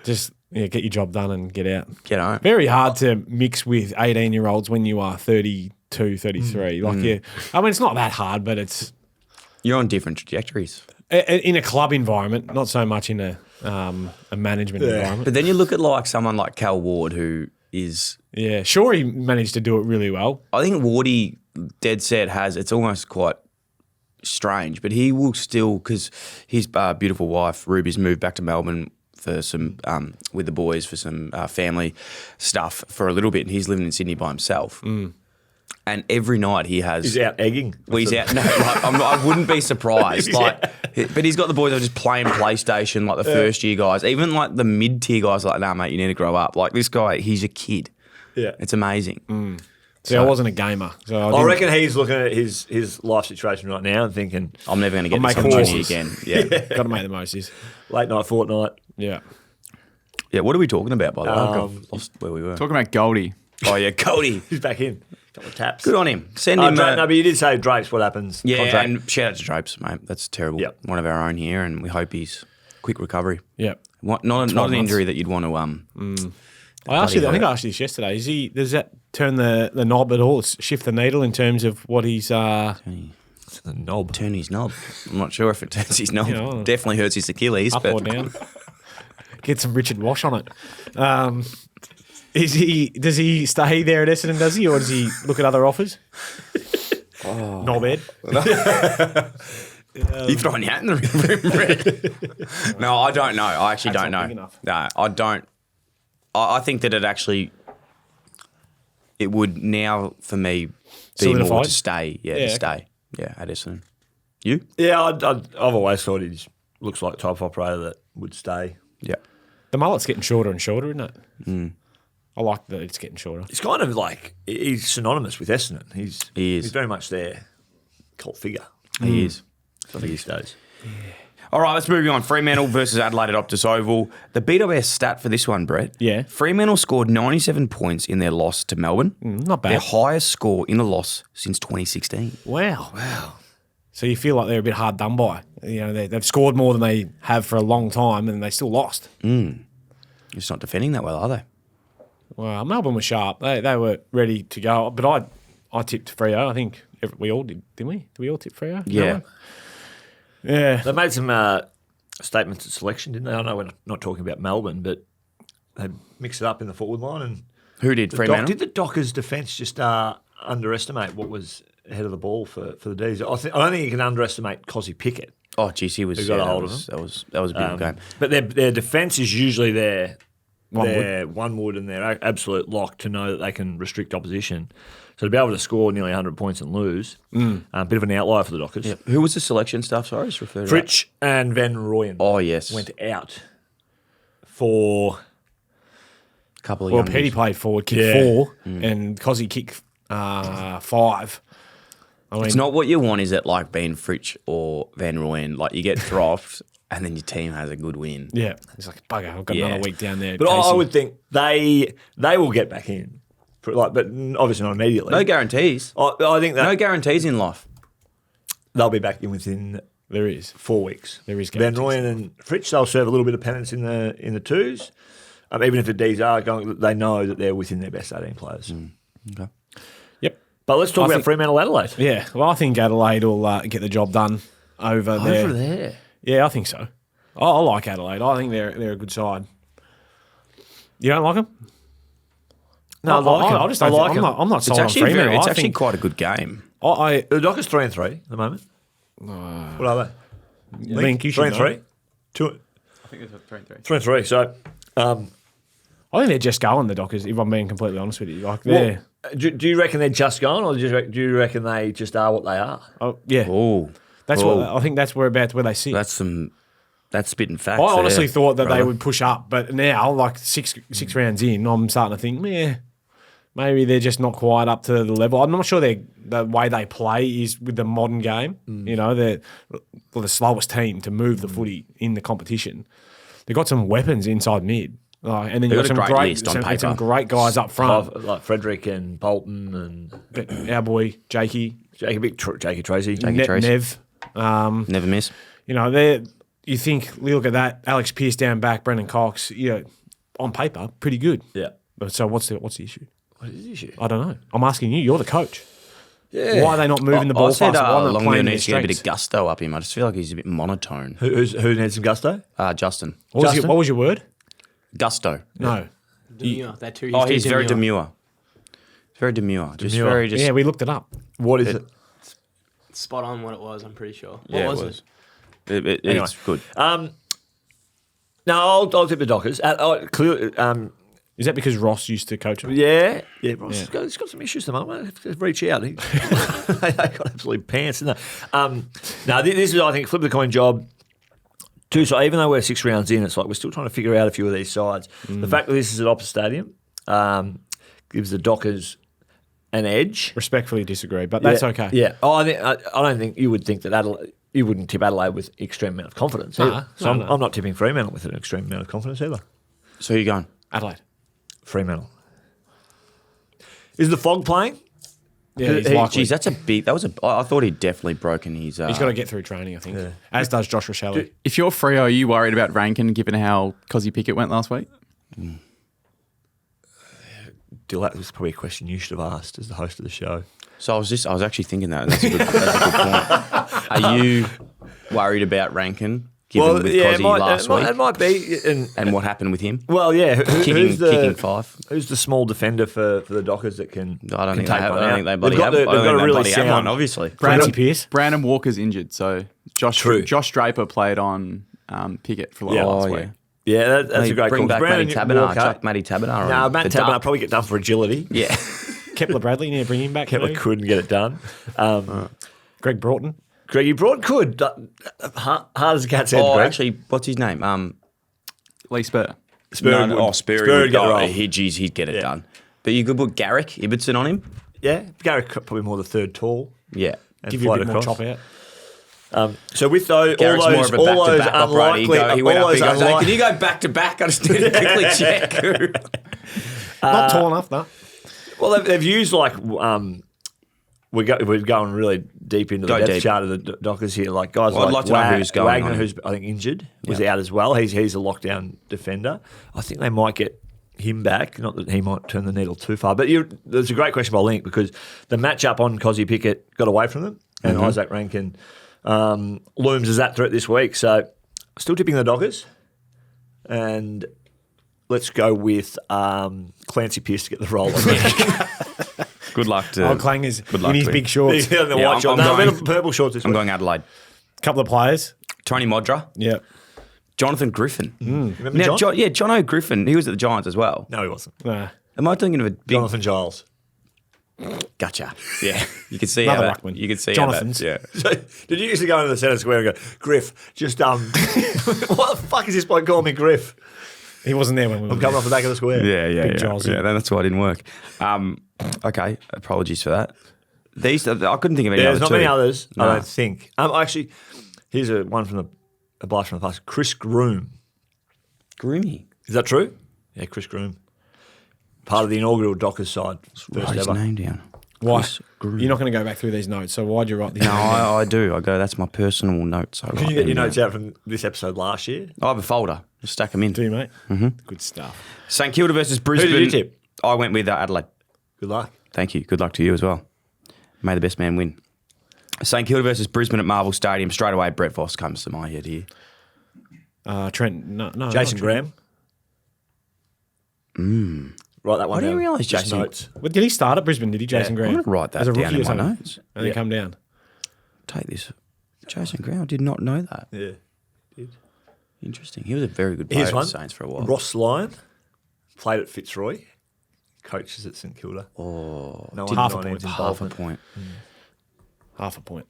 Just get your job done and get out. Get home. Very hard to mix with 18-year-olds when you are 32, 33. I mean, it's not that hard, but it's You're on different trajectories. in a club environment, not so much in a management environment. But then you look at, like, someone like Cal Ward, who is... Yeah, sure, he managed to do it really well. I think Wardy, dead set, has... It's almost quite strange, but he will still... Because his beautiful wife, Ruby's moved back to Melbourne for some... with the boys for some family stuff for a little bit, and he's living in Sydney by himself. And every night he has... He's out egging. Well, he's out. No, like, I wouldn't be surprised. But he's got the boys that are just playing PlayStation, like the first year guys. Even like the mid tier guys, are like, nah, mate, you need to grow up. Like this guy, he's a kid. Yeah. It's amazing. See, I wasn't a gamer. So I reckon he's looking at his life situation right now and thinking, I'm never going to get I'll this make opportunity horses. again. Yeah. got to make the most of this. late night fortnight. Yeah. Yeah. What are we talking about, by the way? I've lost where we were. Talking about Goldie. Oh, yeah, Cody. He's back in. couple of taps. Good on him. Send him. No, but you did say Drapes. What happens? Yeah, Contract. and shout out to Drapes, mate. That's terrible. Yep. One of our own here, and we hope he's quick recovery. Yeah. Not an months. injury that you'd want to. I think I asked you this yesterday. Does that turn the knob at all? Shift the needle in terms of what he's The knob. Turn his knob. I'm not sure if it turns his knob. Yeah. Definitely hurts his Achilles. up but or down? Get some Richard Wash on it. Does he stay there at Essendon, does he? Or does he look at other offers? Knob Ed. You throwing your hat in the ring? No, I don't know. I actually That's don't not know. big enough. No, I don't. I think that it would now for me be more Solidified? to stay. Yeah, Yeah, to okay. stay. Yeah, at Essendon. You? Yeah, I've always thought he looks like the type of operator that would stay. Yeah. The mullet's getting shorter and shorter, isn't it? I like that it's getting shorter. He's kind of like he's synonymous with Essendon. He is. He's very much their cult figure. He is. These days. All right, let's move on. Fremantle versus Adelaide at Optus Oval. The BWS stat for this one, Brett. Yeah. Fremantle scored 97 points in their loss to Melbourne. Not bad. Their highest score in a loss since 2016. Wow. So you feel like they're a bit hard done by. You know, they've scored more than they have for a long time, and they still lost. It's not defending that well, are they? Well, Melbourne was sharp. They were ready to go. But I tipped Freo. I think we all did, didn't we? Did we all tip Freo? Yeah. Yeah. They made some statements at selection, didn't they? I know we're not talking about Melbourne, but they mixed it up in the forward line. And Who did? Fremantle? did the Dockers' defence just underestimate what was ahead of the ball for the D's? I don't think you can underestimate Cozzy Pickett. Oh, geez, he was. Who got a hold of that was a big game. But their defence is usually their One one wood and their absolute lock to know that they can restrict opposition. So to be able to score nearly 100 points and lose, a bit of an outlier for the Dockers. Yep. Who was the selection staff? Sorry, just refer to that. Fritsch and Van Rooyen Oh, yes. went out for A couple of Well, young Petty dudes. played forward, kicked 4, and Cozzy kicked 5. I mean, It's not what you want, is it, like being Fritsch or Van Rooyen? Like, you get dropped and then your team has a good win. yeah. It's like, bugger, I've got Yeah. another week down there. But I Casey. would think they will get back in, but obviously not immediately. No guarantees. I think that No guarantees in life. they'll be back in within There is. 4 weeks. There is Van guarantees. Rooyen and Fritsch, they'll serve a little bit of penance in the twos. Even if the D's are going, they know that they're within their best 18 players. Okay. Yep. But let's talk I about think- Fremantle Adelaide. Yeah. Well, I think Adelaide will get the job done over there. Over there. Yeah, I think so. I like Adelaide. I think they're a good side. You don't like them? No, I like 'em. I just I don't like think, 'em. I'm not It's sold on actually Fremantle. it's I actually think quite a good game. I The Dockers 3-3 at the moment. What are they? Link, you should 3-3. 2 I think it's a 3-3. 3-3. So, I think they're just going, the Dockers, if I'm being completely honest with you. Like, well, they're... do you reckon they're just going, or do you reckon they just are what they are? Oh, yeah. Oh, That's oh. what I think that's where they sit. That's spitting facts. I honestly there, thought that they brother. would push up, but now, like six rounds in, I'm starting to think, maybe they're just not quite up to the level. I'm not sure the way they play is with the modern game. You know, they're the slowest team to move the footy in the competition. They've got some weapons inside mid. And then They've you've got a got great some list on some paper. great guys up front. Like Frederick and Bolton and But our boy, Jakey, Jakey Tracy. Tracy. Nev. Never miss. You know, you think, look at that, Alex Pearce down back, Brendan Cox, on paper, pretty good. Yeah. But so what's the issue? What is the issue? I don't know. I'm asking you. You're the coach. Yeah. Why are they not moving the ball I said faster? Why are they not Longmuir playing their needs to get a bit of strengths? gusto up him. I just feel like he's a bit monotone. Who needs some gusto? Justin. Justin? What was your word? Gusto. No. Demure. They're too. Oh, too he's very demure. Very demure. Just very just. Yeah, we looked it up. What is it? Spot on what it was. I'm pretty sure. What Yeah, was it it? was. Anyway. It's good. No, I'll tip the Dockers. Clearly, Is that because Ross used to coach them? yeah. Ross has got some issues at the moment. Have to reach out. They got absolute pants, didn't they? No, this is, I think, flip the coin job. Too, so even though we're 6 rounds in, it's like we're still trying to figure out a few of these sides. The fact that this is at Optus Stadium gives the Dockers an edge. Respectfully disagree, but that's okay. Yeah. I don't think you would think that Adelaide. You wouldn't tip Adelaide with extreme amount of confidence. either. So no. I'm not tipping Fremantle with an extreme amount of confidence either. So you're going? Adelaide. Fremantle. Is the fog playing? Yeah, he's likely. Geez, I thought he'd definitely broken his. He's got to get through training, I think. Yeah. As does Josh Rochelle. If you're Freo, are you worried about Rankin given how Cozzy Pickett went last week? That was probably a question you should have asked as the host of the show. So I was actually thinking that. That's a good point. Are you worried about Rankin given with Cozzy last week? It might be. And what happened with him? Well, yeah. Kicking five. Who's the small defender for the Dockers that can? I don't think take they have. one I don't out? think they bloody They've have. got I don't think a they really bloody have sound. one, obviously. Francie Pierce. Brandon Walker's injured, so Josh Draper played on Pickett for last week. Yeah, that's a great bring call. back Matty Taberner. Chuck Matty Taberner. No, Matt Taberner probably get done for agility. Yeah. Kepler Bradley, you need to bring him back. Kepler couldn't get it done. Greg Broughton. Greggy Broad could. Hard as a cat's head, Oh, Greg. actually, what's his name? Lee Spur. Spurrier would- Spurrier Spurrier would get the go. role. He'd get it done. But you could put Garrick Ibbotson on him. Yeah, Gary probably more the third tall. Yeah. And Give you a flight bit more across. chop out. So with those, Garrick's all more those, of a all those back-to-back operator. unlikely, He went all up. He those goes, hey, unlikely. can you go back to back? I just need to quickly check. Not tall enough, no. Well, they've used like we're going really deep into the Go depth deep. chart of the Dockers here. Like guys Well, I'd like like to know who's going Wagner, on. who's I think injured, was out as well. He's a lockdown defender. I think they might get him back. Not that he might turn the needle too far, but there's a great question by Link because the matchup on Cozzy Pickett got away from them, and Isaac Rankin looms as that threat this week. So still tipping the Dockers, and let's go with Clancy Pierce to get the role. Good luck to. Oh, Clang is Good luck in his to big him. shorts. The Yeah, white shorts. I'm No, going- purple shorts this I'm week. going Adelaide. Couple of players. Tony Modra. Yeah. Jonathan Griffin. Remember Now, John? John O'Griffin. He was at the Giants as well. No, he wasn't. Nah. Am I thinking of a big? Jonathan Giles. Gotcha. Yeah, you can see Another how that. ruckman. You can see Jonathan's. how that. Yeah. So, did you used to go into the centre square and go, Griff, just what the fuck is this boy calling me Griff? He wasn't there when we were I'm coming off the back of the square. Big Giles. Yeah, that's why it didn't work. Okay, apologies for that. I couldn't think of any Yeah, other there's not two. many others, No. I don't think. Actually, here's one from a blast from the past. Chris Groom. Groomy. Is that true? Yeah, Chris Groom. Part of the inaugural Dockers side. Write First his ever. name down. Why? Chris Groom. You're not going to go back through these notes, so why'd you write these? No, I do. I go, that's my personal notes. I Can write you get your them notes down. out from this episode last year? I have a folder. Just stack them in. Do you, mate? Mm-hmm. Good stuff. St Kilda versus Brisbane. did you tip? I went with Adelaide. Good luck. Thank you. Good luck to you as well. May the best man win. St Kilda versus Brisbane at Marvel Stadium. Straight away, Brett Voss comes to my head here. Trent, no. Jason not Trent. Graham. Write that one I down. didn't realise Just Jason- notes. Well, did he start at Brisbane, did he, Jason Yeah. Graham? I'm going to write that As a down rookie in or my something? notes. And then come down. Take this. Jason Graham, I did not know that. Yeah. Interesting. He was a very good player Here's at one. the Saints for a while. Ross Lyon. Played at Fitzroy. Coaches at St Kilda. Oh, No did half a 19s point. half a involvement. point. Half a point.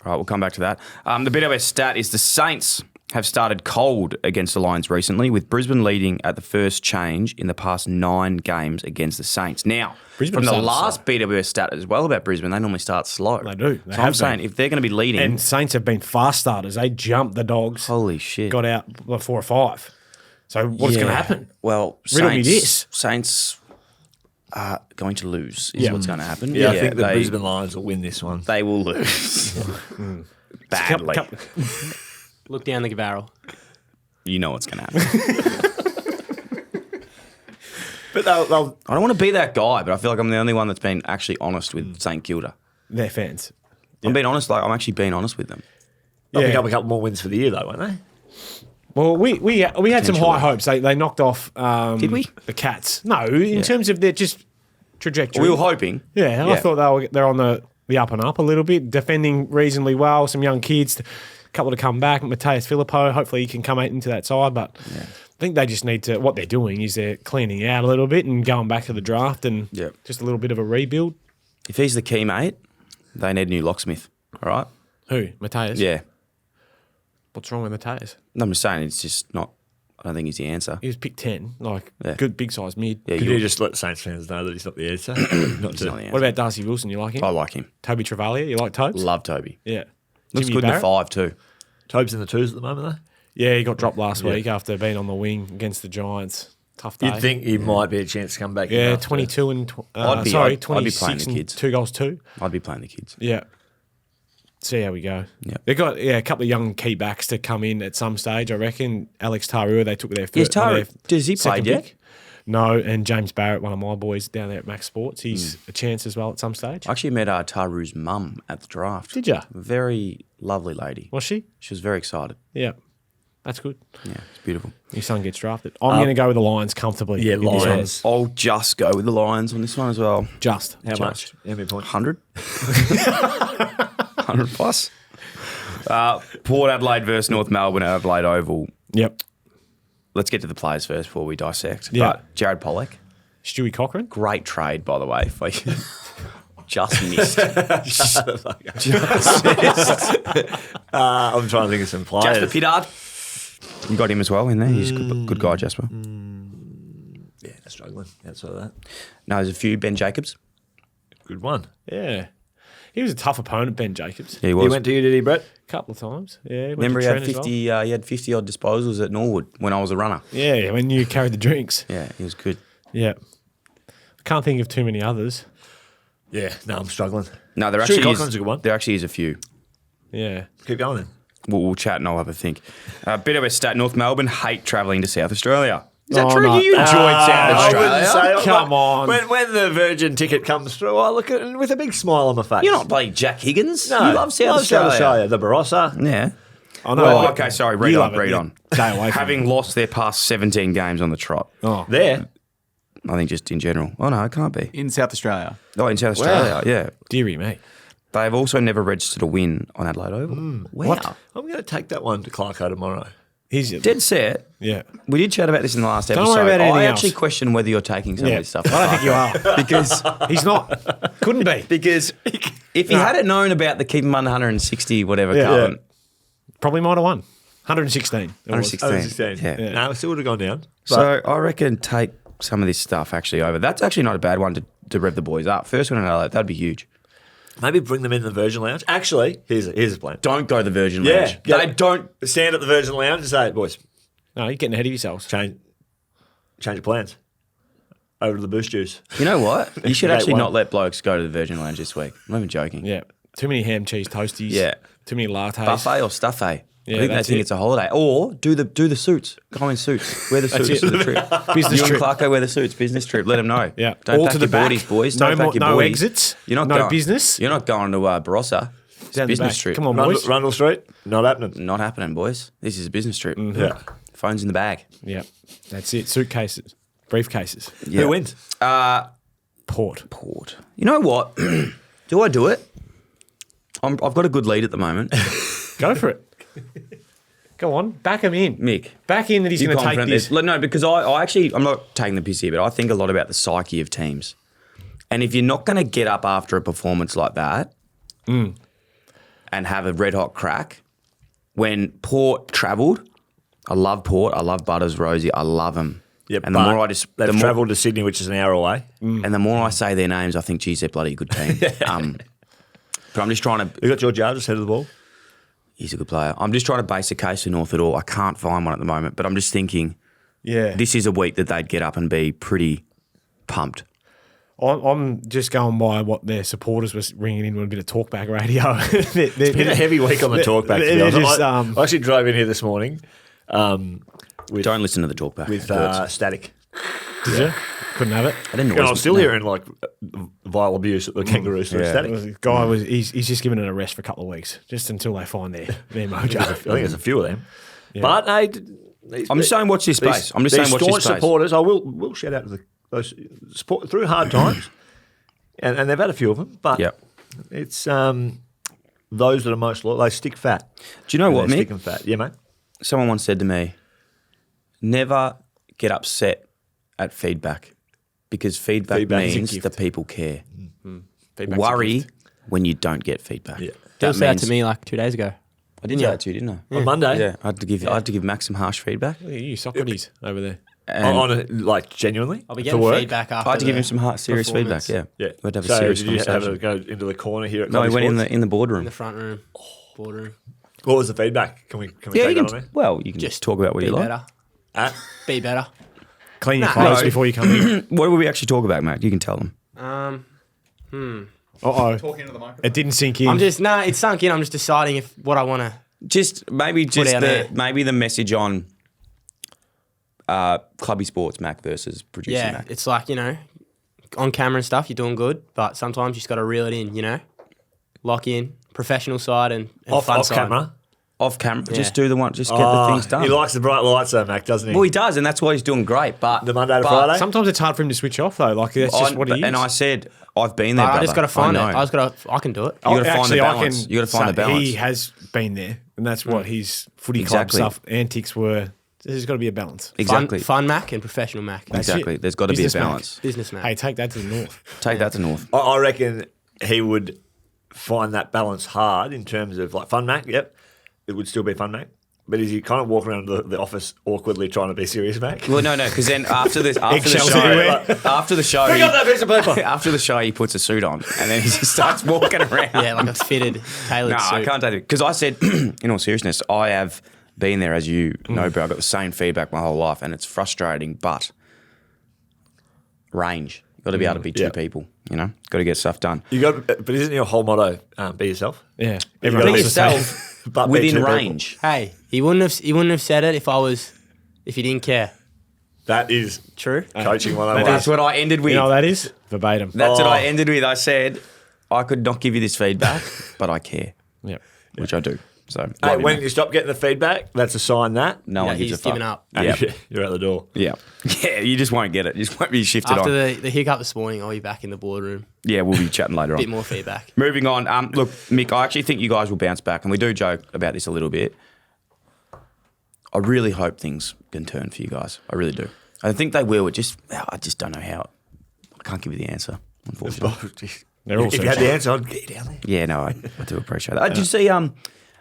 All right, we'll come back to that. The BWS stat is the Saints have started cold against the Lions recently, with Brisbane leading at the first change in the past 9 games against the Saints. Now, Brisbane from the started last BWS stat as well about Brisbane, they normally start slow. They do. They So I'm have saying been. if they're going to be leading, And Saints have been fast starters. They jumped the Dogs, holy shit. got out by 4 or 5. So what's going to happen? Well, Riddle me this. Saints are going to lose is Yeah. what's going to happen. Yeah, I think the they, Brisbane Lions will win this one. They will lose. Badly. Look down the barrel. You know what's going to happen. But they'll I don't want to be that guy, but I feel like I'm the only one that's been actually honest with St Kilda. They're fans. I'm being honest, like I'm actually being honest with them. they'll pick Yeah. up a couple more wins for the year, though, won't they? Well, we had some Potentially. high hopes. They knocked off Did we? the Cats. No, in terms of their just trajectory. We were hoping. Yeah, I thought they're on the up and up a little bit, defending reasonably well. Some young kids, a couple to come back. Mateus Filippo, hopefully he can come out into that side. But I think they just need to. What they're doing is they're cleaning out a little bit and going back to the draft and just a little bit of a rebuild. If he's the key mate, they need a new locksmith. All right? Who? Mateus? Yeah. What's wrong with Mateus? No, I'm just saying it's just not. I don't think he's the answer. He was picked 10, like Yeah. good big size mid. Yeah, Could you just let Saints fans know that he's not the answer? Not he's not the to, answer. What about Darcy Wilson? You like him? I like him. Toby Travalia? You like Tobes? Love Toby. Yeah. Looks Jimmy good in Barrett? the 5 too. Tobe's in the 2s at the moment, though. Yeah, he got dropped last week after being on the wing against the Giants. Tough day. You'd think he might be a chance to come back. Yeah, after. 22 and I'd be playing 26 the and kids. 2 goals too. I'd be playing the kids. Yeah. See how we go. Yeah. They've got a couple of young key backs to come in at some stage. I reckon Alex Tarua, they took their first. Does he play yet? No, and James Barrett, one of my boys down there at Max Sports, he's a chance as well at some stage. I actually met Taru's mum at the draft. Did ya? Very lovely lady. Was she? She was very excited. Yeah. That's good. Yeah, it's beautiful. Your son gets drafted. I'm going to go with the Lions comfortably. Yeah, in this one. Lions. I'll just go with the Lions on this one as well. Just. How much? How many points? 100? 100 plus. Port Adelaide versus North Melbourne at Adelaide Oval. Yep. Let's get to the players first before we dissect. Yeah. But Jared Pollock, Stewie Cochran. great trade, by the way. For you. Just missed. I'm trying to think of some players. Jasper Pittard. You got him as well in there. He's a good guy, Jasper. Yeah, they're struggling outside of that. No, there's a few. Ben Jacobs. Good one. Yeah. He was a tough opponent, Ben Jacobs. Yeah, he was. He went to you, did he, Brett? A couple of times. Yeah. Went Remember to he had Trent as 50. well. He had 50 odd disposals at Norwood when I was a runner. Yeah, when you carried the drinks. Yeah, he was good. Yeah. Can't think of too many others. Yeah, no, I'm struggling. No, there Stewie actually Cochran's is. a good one. There actually is a few. Yeah. Keep going then. We'll chat and I'll have a think. Bit of a stat: North Melbourne hate travelling to South Australia. Is that Oh, true? no. You enjoyed South I wouldn't Australia. say- Come on. When the Virgin ticket comes through, I look at it with a big smile on my face. You're not bloody Jack Higgins. No, You love South Australia. The Barossa. Yeah. I know. Oh, okay, sorry. Read You on, love it, read yeah. on. Stay away from Having it. lost their past 17 games on the trot. Oh. There. I think just in general. Oh, no, it can't be. In South Australia. Oh, in South Australia, yeah. Deary me. They've also never registered a win on Adelaide Oval. Wow. What? I'm going to take that one to Clarko tomorrow. He's Dead set. Yeah. We did chat about this in the last Don't episode. worry about anything I actually else. question whether you're taking some Yeah. of this stuff. I don't think you are. Because He's not. Couldn't be. because if he hadn't known about the keep him under 160 whatever Yeah. Carlton, Probably might have won. 116. It was. 116. Yeah. No, it still would have gone down. So I reckon take some of this stuff actually over. That's actually not a bad one to rev the boys up. First one in Adelaide, that'd be huge. Maybe bring them in the Virgin Lounge. Actually, here's a plan. Don't go to the Virgin Yeah, Lounge. yeah. They don't. Stand at the Virgin Lounge and say, boys, No, you're getting ahead of yourselves. change your plans. Over to the Boost Juice. You know what? You should Gate actually one. not let blokes go to the Virgin Lounge this week. I'm not even joking. Yeah. Too many ham cheese toasties. Yeah. Too many lattes. Buffet or stuffet. Yeah, I think they that's think it. it's a holiday. Or do the suits. Go in suits. Wear the That's suits it. to the trip. Business you trip. and Clarko wear the suits. Business trip. Let them know. Yeah. Don't All pack to the your back. boardies, boys. No Don't pack more- your no boardies. exits. You're not No going, business. You're not going to Barossa. It's Down a the business back. trip. Come on, boys. Rundle Street, not happening. Not happening, boys. This is a business trip. Yeah. Phone's in the bag. Yeah. That's it. Suitcases. Briefcases. Yeah. Who wins? Port. Port. You know what? Do I do it? I've got a good lead at the moment. Go for it. Go on. Back him in. Mick. Back in that he's You going to take confident this. that- No, because I actually, I'm not taking the piss here, but I think a lot about the psyche of teams. And if you're not going to get up after a performance like that and have a red hot crack, when Port travelled, I love Port, I love Butters, Rosie, I love them. Yeah, and the more I just, they've the more, travelled to Sydney, which is an hour away. and the more I say their names, I think, geez, they're bloody a good team. But I'm just trying to. You got George Jarvis head of the ball. He's a good player. I'm just trying to base a case for North at all. I can't find one at the moment, but I'm just thinking Yeah. this is a week that they'd get up and be pretty pumped. I'm just going by what their supporters was ringing in with a bit of talkback radio. It's been a heavy week on the talkback, to be they're honest. just, I actually drove in here this morning with, Don't listen to the talkback. with Birds. Static. Did you? Couldn't have it. I didn't know. And I was still hearing like vile abuse at the Kangaroos through Static. The guy was he's just given it a rest for a couple of weeks, just until they find their mojo. I think there's a few of them. But hey, I'm just saying watch this space. I'm just saying watch this staunch space. supporters. I will shout out to those support through hard times, and they've had a few of them. But Yep. it's those that are most loyal. They stick fat. Do you know what, They're Mick? sticking fat. Yeah, mate. Someone once said to me, never get upset at feedback because feedback Feedback is a means gift. the people care. Feedback's a Worry gift. when you don't get feedback. Yeah. He said that to me like 2 days ago. I didn't say that to you, didn't I? On Monday, Yeah, I had to give Max some harsh feedback. Look at you, Socrates over there. And like genuinely. I'll be for getting work? feedback after. I had to give him the some serious performance. feedback. Yeah, Yeah. we had to have So a serious did you have conversation. to go into the corner here at No, he Clubby went in Sports? the boardroom. in the front room, boardroom. What was the feedback? Can we Yeah, take you that can. on there? Well, you can just talk about what Be you like. better. At Be better. Clean your clothes No. before you come in. What did we actually talk about, Matt? You can tell them. Uh-oh. Talking into the microphone. It didn't sink in. It's sunk in. I'm just deciding if what I want to. Maybe out there. the message on clubby sports, Mac versus producer Yeah, Mac. it's like, on camera and stuff, you're doing good, but sometimes you just got to reel it in, lock in, professional side and Off fun side. camera. Off camera, Yeah. just do the one, just get the things done. He likes the bright lights though, Mac, doesn't he? Well, he does, and that's why he's doing great. But The Monday to but Friday? Sometimes it's hard for him to switch off though. Like that's just what he is. And I said, I've been there. I just got to find it. know. I can do it. You got to find the Actually, I balance. can You got to find the say balance. He has been there, and that's what his footy Exactly. club stuff antics were. There's got to be a balance. Exactly. Fun Mac and professional Mac. That's Exactly. it. There's got to be a Business Mac. balance. Business Mac. Hey, take that to the north. Take that to North. I reckon he would find that balance hard in terms of like fun Mac. Yep, it would still be fun Mac. But is he kind of walking around the office awkwardly trying to be serious, Mac? Well, no, because then after the Eggshells show, everywhere. after the show, Pick up that piece of paper. after the show, he puts a suit on and then he just starts walking around. Yeah, like a fitted, tailored No, suit. I can't take it because I said, in all seriousness, I have been there, as you know, bro. I got the same feedback my whole life, and it's frustrating. But range, you got to be able to be two people. Got to get stuff done. You got, but isn't your whole motto be yourself? Yeah, Be everyone else is saying- yourself But be within two people. range. Hey, he wouldn't have said it if he didn't care. That is True. coaching 101. That's what I ended with. You know what that is? Verbatim. That's what I ended with. I said, I could not give you this feedback, but I care, Yeah. which I do. So Hey, love you, when mate. you stop getting the feedback, that's a sign that No one gives he's a fuck. given up. Yeah, you're out the door. yeah, yeah. You just won't get it. You just won't be shifted After on. the hiccup this morning, I'll be back in the boardroom. Yeah, we'll be chatting later Bit on. more feedback. Moving on. Look, Mick, I actually think you guys will bounce back, and we do joke about this a little bit. I really hope things can turn for you guys. I really do. I think they will. I just don't know how. I can't give you the answer, unfortunately. They're all If you had searching. the answer, I'd get you down there. Yeah, no, I do appreciate that. Did you see?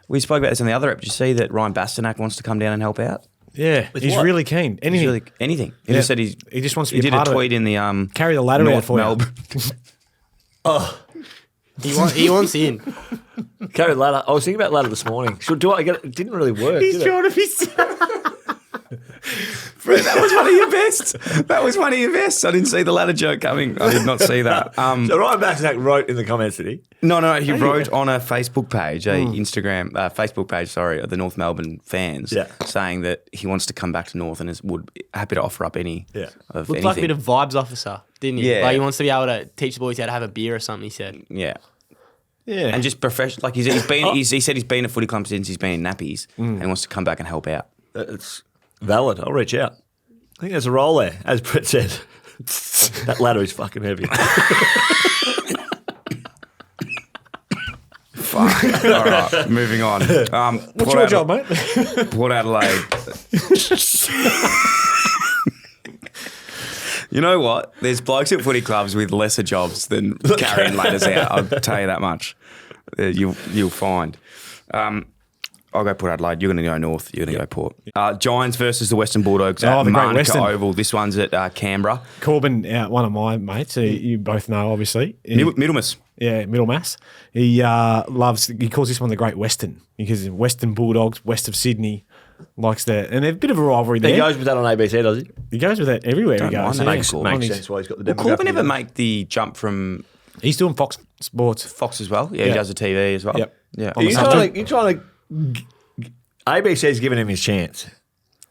We spoke about this on the other app. Did you see that Ryan Bastanak wants to come down and help out? Yeah, he's what? really keen. He's Anything. really anything. He Yeah. just said He just wants to He be a did part a of tweet it. in the Carry the ladder out North for you. Melbourne. He wants in. Carry the ladder. I was thinking about ladder this morning. Do I get it? It didn't really work. Did it? to be. That was one of your best. That was one of your best. I didn't see the ladder joke coming. I did not see that. So Ryan Bastanak wrote in the comments, did he? No. He wrote on a Facebook page, Facebook page, sorry, of the North Melbourne fans, Yeah. saying that he wants to come back to North and would be happy to offer up any Yeah. of Looked anything. like a bit of vibes officer, didn't he? Yeah. Like he wants to be able to teach the boys how to have a beer or something, he said. yeah. Yeah. And just professional. Like he said he's been at footy club since he's been in nappies and he wants to come back and help out. It's valid. I'll reach out. I think there's a role there, as Brett said. That ladder is fucking heavy. Fuck. All right, moving on. What's your job, mate? Port Adelaide. You know what? There's blokes at footy clubs with lesser jobs than carrying ladders out. I'll tell you that much. You'll find. I'll go Port Adelaide. You're going to go North. You're going to go Port. Giants versus the Western Bulldogs at the Great Manuka Western. Oval. This one's at Canberra. Corbin, one of my mates, who you both know, obviously. Middlemas. Yeah, Middlemass. He he calls this one the Great Western because Western Bulldogs, west of Sydney, likes that. And there's a bit of a rivalry there. He goes with that on ABC, does he? He goes with that everywhere Don't he goes. mind that. Makes On his- sense why he's got the Will demographic. Corbin ever make the jump from He's doing Fox Sports. Fox as well? Yeah, he Yeah. does the TV as well. Yep. Yeah. On the You're trying to. ABC's given him his chance,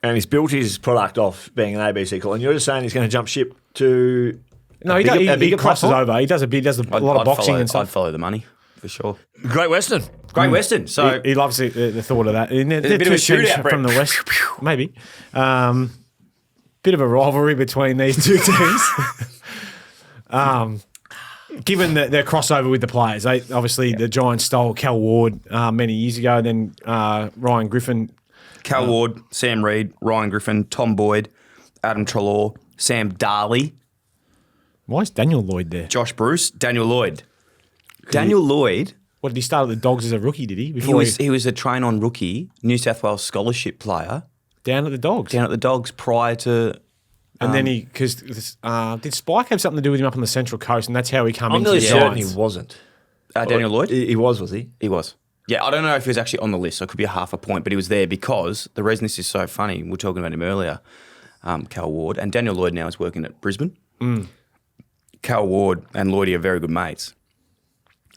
and he's built his product off being an ABC call. And you're just saying he's going to jump ship to. No, a he, bigger- he, a he bigger crosses platform? over. He does a lot of boxing and I'd stuff. follow the money for sure. Great Western. Great Western. So He loves the thought of that. And they're bit of two a shootout, teams Brett. from the west, maybe. Bit of a rivalry between these two teams. Given their crossover with the players, obviously the Giants stole Cal Ward many years ago. Then Ryan Griffin. Cal Ward, Sam Reid, Ryan Griffin, Tom Boyd, Adam Treloar, Sam Darley, Why is Daniel Lloyd there? Josh Bruce, Daniel Lloyd. Daniel Lloyd, What did he start at the Dogs as a rookie? Did he? he Before was a train-on rookie, New South Wales scholarship player down at the Dogs, down at the Dogs prior to. and then because did Spike have something to do with him up on the Central Coast, and that's how he come I'm into nearly the certain Giants? he wasn't. Daniel Lloyd? He was he? He was. Yeah, I don't know if he was actually on the list, so it could be a half a point, but he was there because the reason this is so funny, we were talking about him earlier, Cal Ward, and Daniel Lloyd now is working at Brisbane. Cal Ward and Lloydie are very good mates.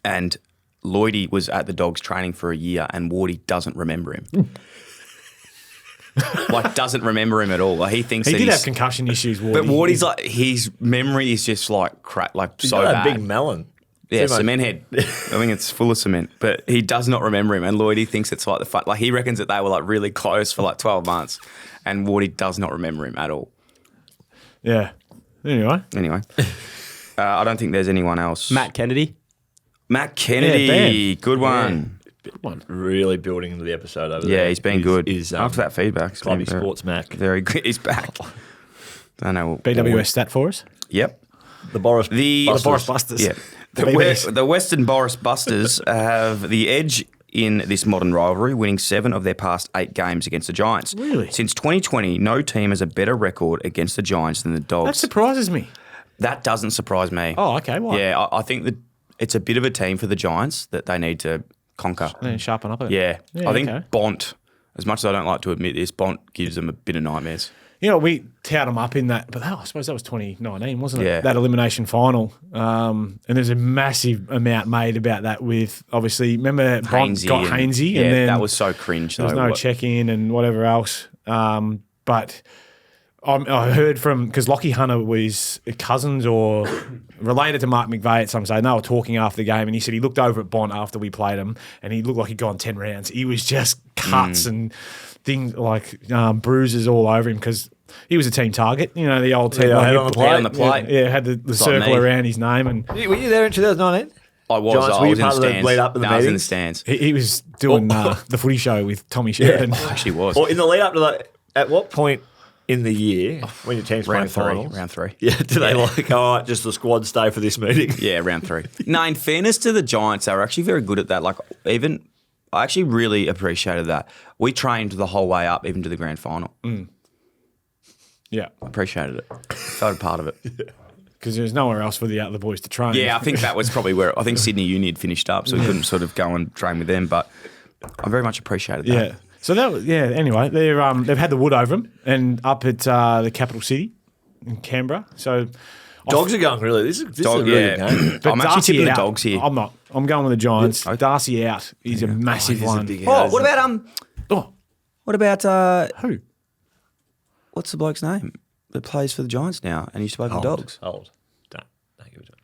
And Lloydie was at the Dogs training for a year and Wardy doesn't remember him. Doesn't remember him at all. Like, he thinks He that did he's... have concussion issues, Wardy. But Wardy's like, his memory is just like crap, like He's so got bad. that big melon. Yeah, Too much. cement head. I think it's full of cement. But he does not remember him. And Lloydie thinks it's like the fun. Like, he reckons that they were like really close for like 12 months. And Wardy does not remember him at all. Yeah. Anyway. I don't think there's anyone else. Matt Kennedy. Matt Kennedy. Yeah, good one. Good one. Really building into the episode over there. Yeah, he's been good. He's, After that feedback. Clubby Sports Mack. Very good. He's back. I know. BWS stat for us. Yep. The Boris Boris Busters. Yeah. The BBs. The Western Boris Busters have the edge in this modern rivalry, winning 7 of their past 8 games against the Giants. Really? Since 2020, no team has a better record against the Giants than the Dogs. That surprises me. That doesn't surprise me. Oh, okay. Why? Yeah, I think that it's a bit of a team for the Giants that they need to conquer. They sharpen up a bit. Yeah. I think okay. Bont, as much as I don't like to admit this, Bont gives them a bit of nightmares. You know, we tout them up in that, but I suppose that was 2019, wasn't it? Yeah. That elimination final. And there's a massive amount made about that with, obviously, remember Bont Hainsey got and- Hainsey? Yeah, and then that was so cringe. there was though. no check-in and whatever else. But I heard from, because Lockie Hunter was cousins or related to Mark McVeigh at some stage, and they were talking after the game, and he said he looked over at Bont after we played him, and he looked like he'd gone 10 rounds. He was just cuts and things like bruises all over him because he was a team target. You know, the old team. Yeah, like, head on the plate. on the plate. Yeah, had the like circle me. around his name, and Were you there in 2019? I was. Giants, I were you was in the part of the stands. lead up to the No, I was in the meetings? stands. he was doing the footy show with Tommy Sheridan. Actually was. Or in the lead up to that, at what point in the year when your team's playing Round 3. finals? Round 3. Yeah, do they like, all right, just the squad stay for this meeting? Yeah, round 3. No, in fairness to the Giants, they were actually very good at that. Like, even, I actually really appreciated that. We trained the whole way up, even to the grand final. Yeah, I appreciated it. Felt a part of it. because there's nowhere else for the other boys to train. Yeah, I think that was probably where, I think Sydney Uni had finished up, so we couldn't sort of go and train with them, but I very much appreciated that. Yeah. So that was, anyway, they've had the wood over them and up at the capital city in Canberra. So Dogs are going really. This is a really good game. but I'm actually Darcy tipping the out. Dogs here. I'm not. I'm going with the Giants. Okay. Darcy out is a massive he's a one. big Oh, what about Oh, what about who? what's the bloke's name that plays for the Giants now and used to play for the Dogs? Hold. Don't give it to him.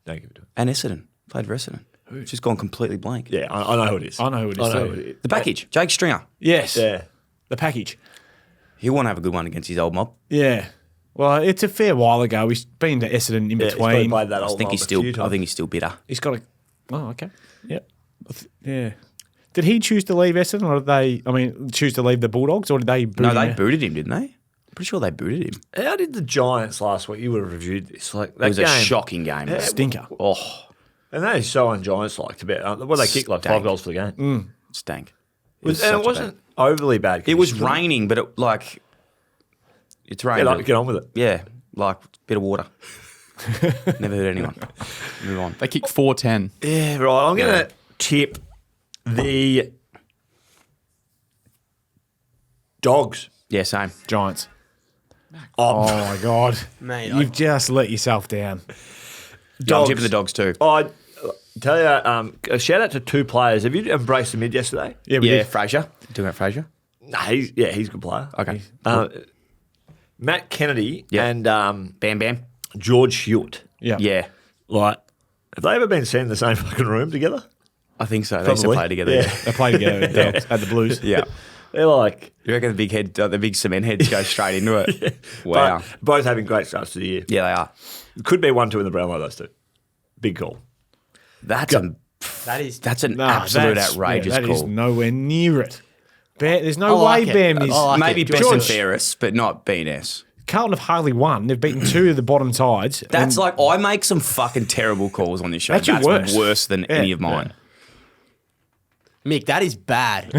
Don't give it to him. And Essendon played for Essendon. Just gone completely blank. Yeah, I know who it is. I know who it is I know too. who it is. The package, Jake Stringer. Yes. Yeah. The package. He'll want to have a good one against his old mob. Yeah. Well, it's a fair while ago. He's been to Essendon in Yeah, he's probably between. played that I old think mob he's a still. few I times. think he's still bitter. He's got a. Oh, okay. Yep. Yeah. Did he choose to leave Essendon, or did they? I mean, choose to leave the Bulldogs, or did they? Boot No, him they out? booted him, didn't they? Pretty sure they booted him. How did the Giants last week? You would have reviewed this. Like that It was game. a shocking game. Yeah. Stinker. Oh, And that is so un-Giants like to bet. Well, they kicked like 5 Stank. goals for the game. stank. And such a it wasn't overly bad. It was conditions. raining, but it like it's Yeah, raining. like, get on with it. Yeah, like a bit of water. Never hurt anyone. Move on. They kicked 4-10. Yeah, right. I'm going to tip the Dogs. Yeah, same. Giants. Oh, Oh my God, Mate, you've just let yourself down. Yeah, I'm tipping the Dogs too. I tell you, a shout out to 2 players. Have you embraced the mid yesterday? Yeah, we Yeah, did. Fraser. Talking about Fraser. No, he's a good player. Okay. Matt Kennedy Yeah. and Bam Bam. George Hewitt. Yeah. Yeah, Like, have they ever been seen in the same fucking room together? I think so. They used to Probably. play together. Yeah. Yeah. They played together at the Blues. Yeah. They're like, You reckon the big cement heads go straight into it? Wow. both having great starts to the year. Yeah, they are. Could be 1-2 in the Brownlow, those two. Big call. That's That is an No, absolute that's- outrageous That is call. nowhere near it. There's no I way like it. Bam is. I like Maybe it. best George- and fairest, but not BNS. Carlton have hardly won. They've beaten 2 of the bottom sides. That's and like I make some fucking terrible calls on this show. That's your worst. worse than Yeah. any of mine. Mick, that is bad.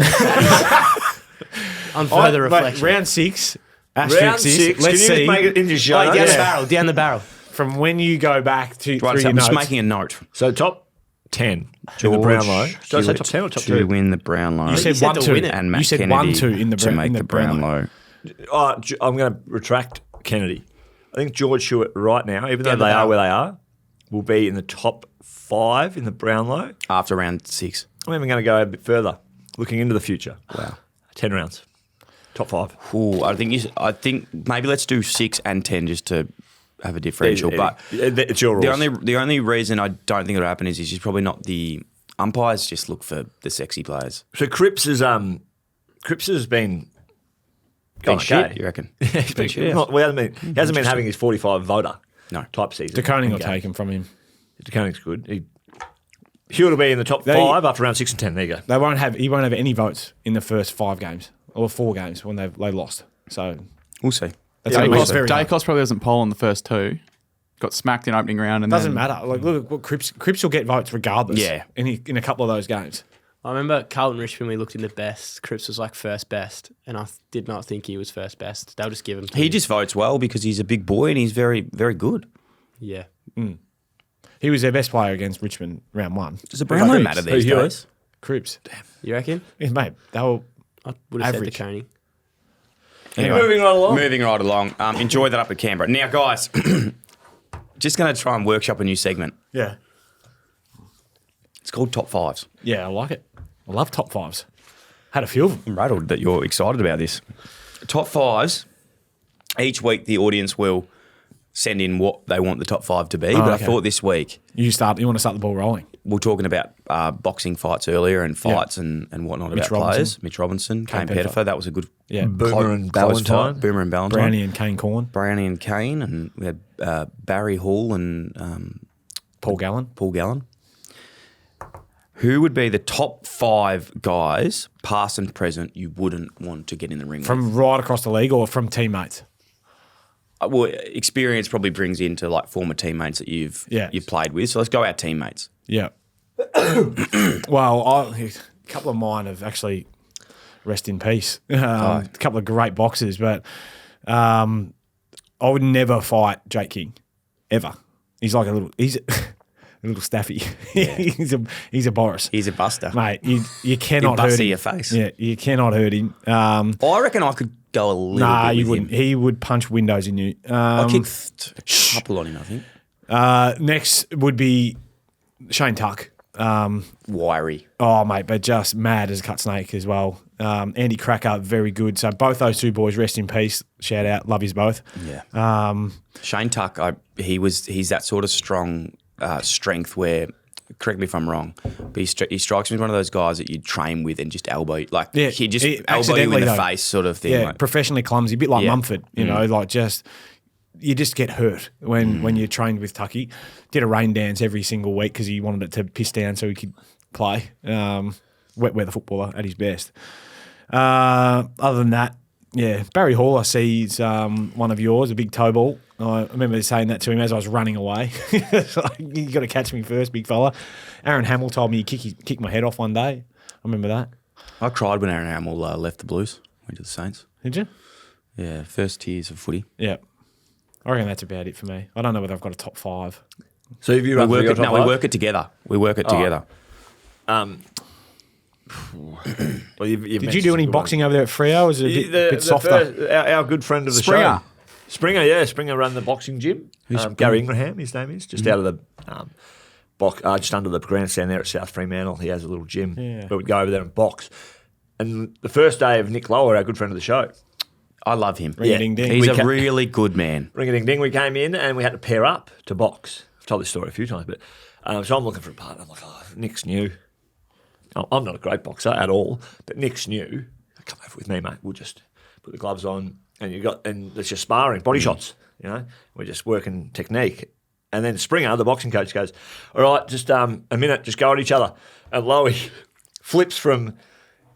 On further mate, reflection. round 6. Round Asterisk 6. Let's Can you see. just make it into your show? Like, down the Yeah. barrel, down the barrel. From when you go back to Right, through so your I'm just notes. making a note. So top 10 in the Brownlow. Did I say top 10 or top to 2? win the Brownlow. You said said 1 to 2. win it. and Matt You said Kennedy 1 2 in the to make the Brownlow. Brownlow. I'm going to retract Kennedy. I think George Stewart right now, even though they are where they are, will be in the top 5 in the Brownlow. After round 6. I'm even going to go a bit further, looking into the future. Wow. 10 rounds. Top 5. Ooh, I think maybe let's do 6 and 10 just to have a differential. But it's your rules. The only reason I don't think it'll happen is he's probably not the umpires. Just look for the sexy players. So Cripps has been Been shit, okay. you reckon? He's been shit. He hasn't been having his 45 voter type season. De Koning will take him from him. De Koning's good. He'll be in the top 5 after round 6 and 10. There you go. He won't have any votes in the first 5 games or 4 games when they lost. So we'll see. Dacos probably doesn't poll in the first 2. Got smacked in opening round. And doesn't matter. Like, look, Cripps will get votes regardless. Yeah. In a couple of those games. I remember Carlton Richmond, we looked in the best. Cripps was like first best, and I did not think he was first best. They'll just give him. He just votes well because he's a big boy and he's very, very good. Yeah. He was their best player against Richmond round 1. Does the Brownlow matter these days? Cripps. Damn. You reckon? Yeah, mate, they were I would have average. said De Koning. Anyway, moving right along. Enjoy that up at Canberra. Now, guys, just going to try and workshop a new segment. Yeah. It's called Top 5s. Yeah, I like it. I love top 5s. Had a few of them. I'm rattled that you're excited about this. Top 5s. Each week, the audience will send in what they want the top 5 to be. But okay. I thought this week You want to start the ball rolling. we're talking about boxing fights earlier and fights and whatnot Mitch about Robinson. players. Mitch Robinson, Kane Pettifer. That was a good Boomer and close Ballantyne. fight. Boomer and Ballantyne. Brownie and Kane Corn. Brownie and Kane. And we had Barry Hall and Paul Gallen. Paul Gallen. Who would be the top 5 guys, past and present, you wouldn't want to get in the ring From right across the league or from teammates? with? Well, experience probably brings into like former teammates that you've played with. So let's go our teammates. Yeah. Well, a couple of mine have actually rest in peace. A couple of great boxers, but I would never fight Jake King, ever. He's like a little staffy. Yeah. he's a Boris. He's a buster. Mate, you cannot He'll bust hurt him. your face. Yeah, you cannot hurt him. I reckon I could go a little Nah, bit you with wouldn't. him. He would punch windows in you. I kicked a couple on him, I think. Next would be Shane Tuck. Wiry. Oh, mate, but just mad as a cut snake as well. Andy Cracker, very good. So both those 2 boys, rest in peace. Shout out, love yous both. Yeah. Shane Tuck, he's that sort of strong strength where, correct me if I'm wrong, but he strikes me as one of those guys that you train with and just elbow, like he just elbow you in the face sort of thing. Yeah, like. professionally clumsy, a bit like Mumford, you know, like just you just get hurt when you're trained with Tucky. Did a rain dance every single week because he wanted it to piss down so he could play. Wet weather footballer at his best. Other than that, yeah, Barry Hall, I see he's one of yours, a big toe ball. I remember saying that to him as I was running away. Like, you got to catch me first, big fella. Aaron Hamill told me he kicked my head off one day. I remember that. I cried when Aaron Hamill left the Blues, went to the Saints. Did you? Yeah, first years of footy. Yeah. I reckon that's about it for me. I don't know whether I've got a top 5. So if you We run work through your it. top No, we 5? work it together. We work it together. Well, you've Did you mentioned do any some good boxing over there at Freo? Or was it a bit softer? Our good friend of the Springer. show. Springer ran the boxing gym. Gary Ingraham, his name is, just out of the just under the grandstand there at South Fremantle. He has a little gym where we'd go over there and box. And the first day of Nick Lower, our good friend of the show, I love him. Ring-a-ding-ding. He's We a really good man. ring-a-ding-ding, we came in and we had to pair up to box. I've told this story a few times, but so I'm looking for a partner. I'm like, Nick's new. I'm not a great boxer at all, but Nick's new. Come over with me, mate. We'll just put the gloves on and it's just sparring, body shots, you know. We're just working technique. And then Springer, the boxing coach, goes, all right, just a minute, just go at each other. And Lowy flips from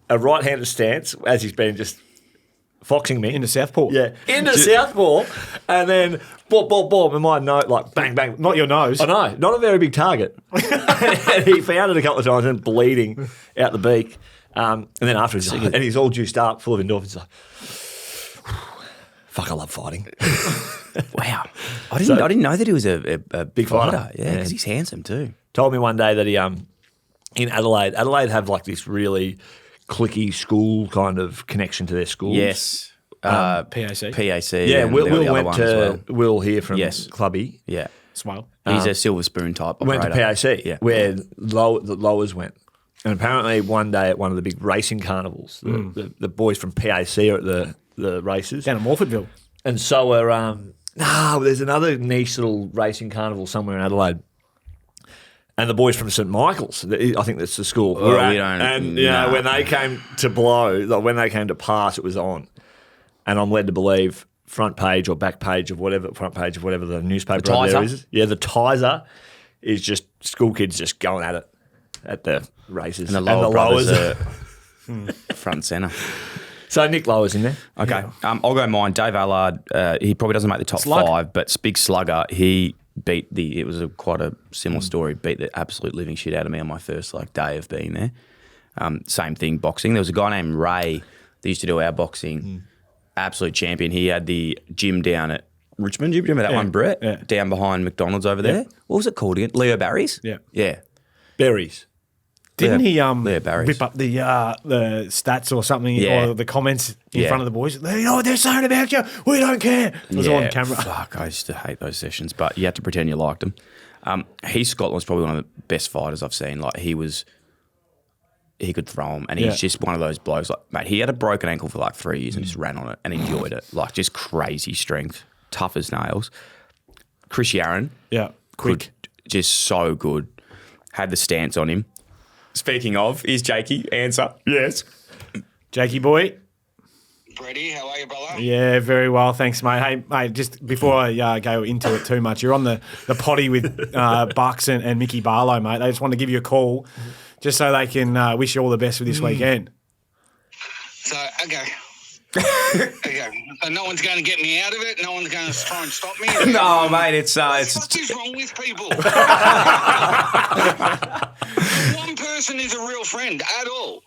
a right-handed stance as he's been just foxing me. Into Southport. Yeah, into Southport, and then boom, and my note like bang, bang. Not your nose. I know, not a very big target. And he found it a couple of times and bleeding out the beak. And then afterwards, and he's all juiced up, full of endorphins. Like, fuck, I love fighting. Wow. I didn't know that he was a Big fighter. Yeah, because he's handsome too. Told me one day that he in Adelaide have like this really cliquey school kind of connection to their schools. Yes. PAC. PAC. Yeah, and Will the other went one to as well. Will here from Yes. Clubby. Yeah. Swale. He's a silver spoon type Went operator. to PAC, Yeah. where the lowers went. And apparently one day at one of the big racing carnivals, the boys from PAC are at the races. Down in Morfordville. And so are, there's another niche little racing carnival somewhere in Adelaide. And the boys from St Michael's, I think that's the school. Well, we don't- And nah. when they came to blow, like when they came to pass, it was on. And I'm led to believe front page or back page of whatever, front page of whatever the newspaper The over there Tizer? is. Yeah, the Tizer is just school kids just going at it at the races. And the lower brothers lowers. are front and centre. So Nick Lower's in there. Okay, I'll go mine. Dave Allard, he probably doesn't make the top Slug. 5, but big slugger. He beat it was quite a similar story, beat the absolute living shit out of me on my first day of being there. Same thing, boxing. There was a guy named Ray that used to do our boxing, absolute champion. He had the gym down at Richmond. Do you remember that one, Brett? Yeah. Down behind McDonald's over there. What was it called again? Leo Barry's? Yeah. Yeah. Berries. Didn't he Leo Barry's. whip up the stats or something, Yeah. or the comments in Yeah. front of the boys? You know what they're saying about you? We don't care. It was on camera. Fuck, I used to hate those sessions, but you had to pretend you liked them. He's Scotland's probably one of the best fighters I've seen. Like he could throw him, and he's just one of those blokes. Like, mate, he had a broken ankle for 3 years and just ran on it and enjoyed it. Like just crazy strength, tough as nails. Chris Yarron, Yeah, quick. just so good. Had the stance on him. Speaking of, is Jakey? Answer. Yes. Jakey boy. Brady, how are you, brother? Yeah, very well, thanks, mate. Hey, mate, just before I go into it too much, you're on the potty with Bucks and Mickey Barlow, mate. They just want to give you a call just so they can wish you all the best for this weekend. So, okay. So no one's going to get me out of it. No one's going to try and stop me. No, mate, it's What is wrong with people? One person is a real friend at all.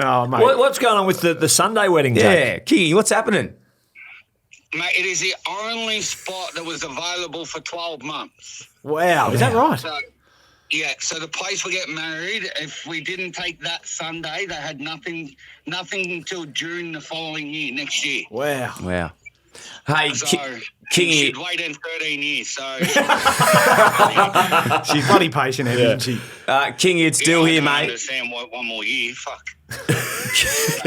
Oh, mate. What's going on with the Sunday wedding, Jake? yeah. Kingy, what's happening? Mate, it is the only spot that was available for 12 months. Wow, is that right? So, yeah, so the place we get married, if we didn't take that Sunday, they had nothing until June the following year, next year. Wow. Wow. Hey, So Kingy. she'd wait in 13 years, so... She's bloody patient, isn't she? Kingy, it's still I here, don't mate. understand why one more year, fuck.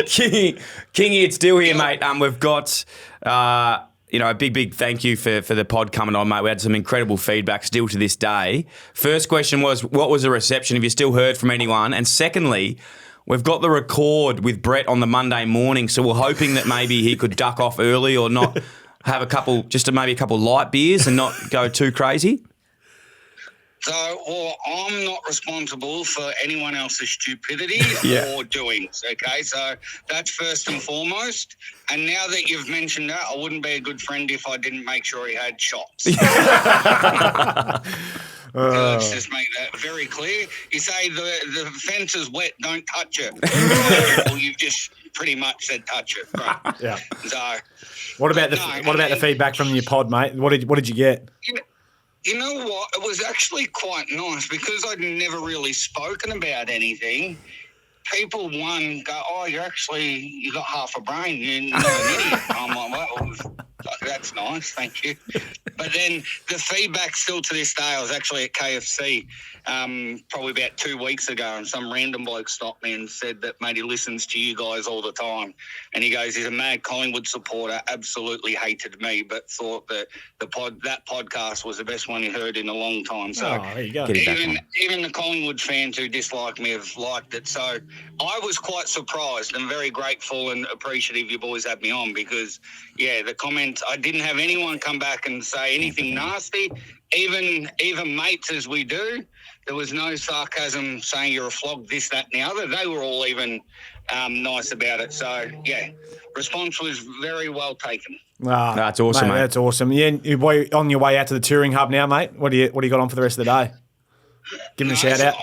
Kingy, it's still here, mate. We've got, a big thank you for the pod coming on, mate. We had some incredible feedback still to this day. First question was, what was the reception? Have you still heard from anyone? And secondly, we've got the record with Brett on the Monday morning, so we're hoping that maybe he could duck off early or not have maybe a couple light beers and not go too crazy. So, I'm not responsible for anyone else's stupidity or doings, okay? So that's first and foremost. And now that you've mentioned that, I wouldn't be a good friend if I didn't make sure he had shots. Let's just make that very clear. You say the fence is wet, don't touch it. Well, you've just pretty much said touch it, right? Yeah. So, What about the feedback from your pod, mate? What did you get? you know what? It was actually quite nice because I'd never really spoken about anything. People, go, oh, you got half a brain. You're not an idiot. I'm like, well, that's nice, thank you. But then the feedback still to this day, I was actually at KFC probably about 2 weeks ago, and some random bloke stopped me and said that, mate, he listens to you guys all the time. And he goes, he's a mad Collingwood supporter, absolutely hated me, but thought that that podcast was the best one he heard in a long time. So there you go. even the Collingwood fans who dislike me have liked it. So I was quite surprised and very grateful and appreciative you boys had me on because, yeah, the comments, I didn't have anyone come back and say anything nasty. Even mates as we do, there was no sarcasm saying you're a flog, this, that and the other. They were all even nice about it. So, yeah, response was very well taken. That's awesome, mate. That's awesome. Yeah, you're on your way out to the touring hub now, mate. What do you got on for the rest of the day? Give me a shout out.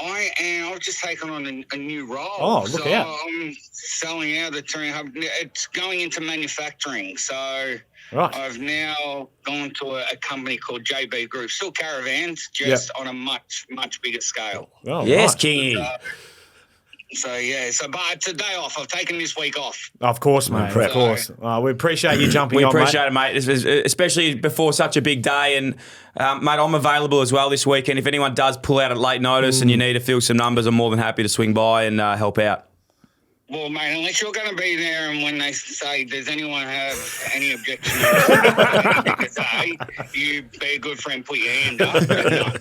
I've just taken on a new role. Oh, look out. I'm selling out the touring hub. It's going into manufacturing. So Right. I've now gone to a company called JB Group. Still caravans, just on a much, much bigger scale. Oh, Yes, right. Kingy. So yeah, but it's a day off. I've taken this week off. Of course, mate. Of course. We appreciate you jumping We on, appreciate mate. it, mate, especially before such a big day. And, mate, I'm available as well this weekend. If anyone does pull out at late notice and you need to fill some numbers, I'm more than happy to swing by and help out. Well, mate, unless you're going to be there and when they say, does anyone have any objection to say, you be a good friend, put your hand up. No.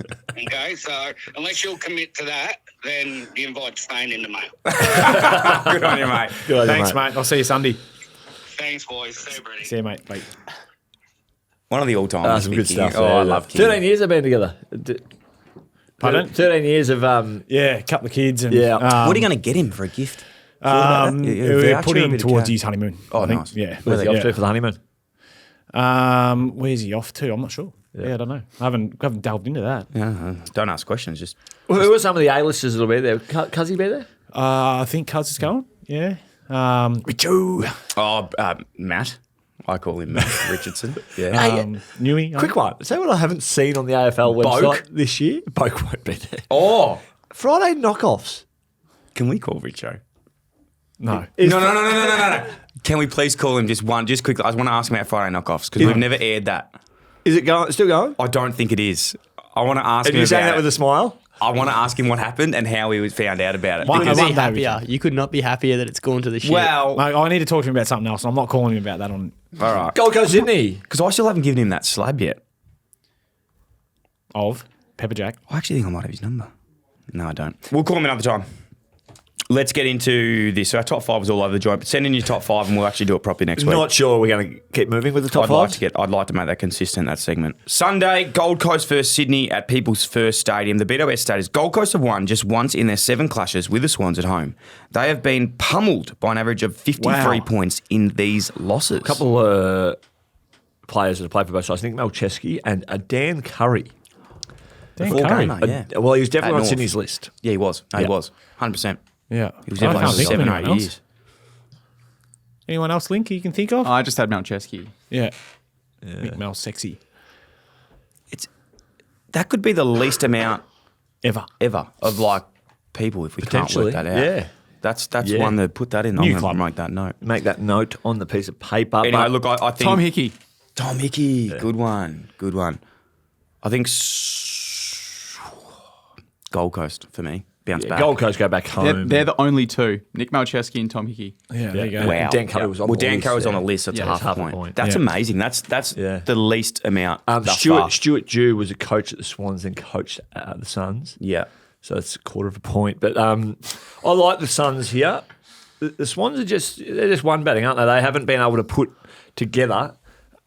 Okay, so unless you'll commit to that, then the invite's staying in the mail. Good on you, mate. Thanks, mate. I'll see you Sunday. Thanks, boys. See you, Brady. See you, mate. Bye. One of the all-time. Some good stuff. Oh, I love King. 13 years they've been together. Pardon? 13 years of... Yeah, a couple of kids. And, Yeah. What are you going to get him for a gift? we voucher put or a him bit of towards cash? his honeymoon. Oh, I think. nice. Yeah. Where's he off to for the honeymoon? Where's he off to? I'm not sure. Yeah, I don't know. I haven't delved into that. Yeah, don't ask questions. Just Well, who are some of the A-listers that'll be there? Cuzzy be there? I think Cuz is going. Yeah. Richo. Matt. I call him Matt Richardson. Yeah. Newey. Quick one. Say what I haven't seen on the AFL website this year. Boak won't be there. Oh, Friday knockoffs. can we call Richo? No. No. Can we please call him just quickly? I just want to ask him about Friday knockoffs because we've never aired that. Is it going? Still going? I don't think it is. I want to ask And him you're saying about that with a smile? I want to ask him what happened and how he was found out about it. One- Couldn't one be day happier. You could not be happier that it's gone to the shit. Well, Mate, I need to talk to him about something else. I'm not calling him about that on all right. Gold Coast, Sydney. Because I still haven't given him that slab yet. of Pepper Jack. I actually think I might have his number. No, I don't. We'll call him another time. Let's get into this. So our top five was all over the joint, but send in your top five and we'll actually do it properly next week. Not sure we're going to keep moving with the top five. I'd like to make that consistent, that segment. Sunday, Gold Coast versus Sydney at People's First Stadium. The BWS status, Gold Coast have won just once in their 7 clashes with the Swans at home. They have been pummeled by an average of 53 points in these losses. A couple of players that have played for both sides. I think Mel Chesky and Dan Curry. Dan Before Curry. gamer, yeah. Well, he was definitely At on North. Sydney's list. Yeah, he was. No, he Yeah. was. 100%. Yeah. He was I definitely can't for think of 7 or anyone 8 else. years. Anyone else, Link, you can think of? I just had Malcheski. Yeah. Mick Mel sexy. That could be the least amount Ever. of like people if we can't work Potentially, that out. yeah. That's Yeah. one to put that in. New I'm going club. to make that note. Make that note on the piece of paper. Anyway, But look, I think Tom Hickey. Tom Hickey, good one. I think Gold Coast for me. Bounce back. Gold Coast go back They're, home. they're the only two. Nick Malcheski and Tom Hickey. Yeah, there you go. Wow. Dan Curry was on well, the Dan list, Curry's on yeah. the list. That's Yeah, half it's a point. That's Yeah. amazing. That's Yeah. the least amount thus far. Stuart Dew was a coach at the Swans and coached the Suns. Yeah. So that's a quarter of a point. But I like the Suns here. The Swans they're just one batting, aren't they? They haven't been able to put together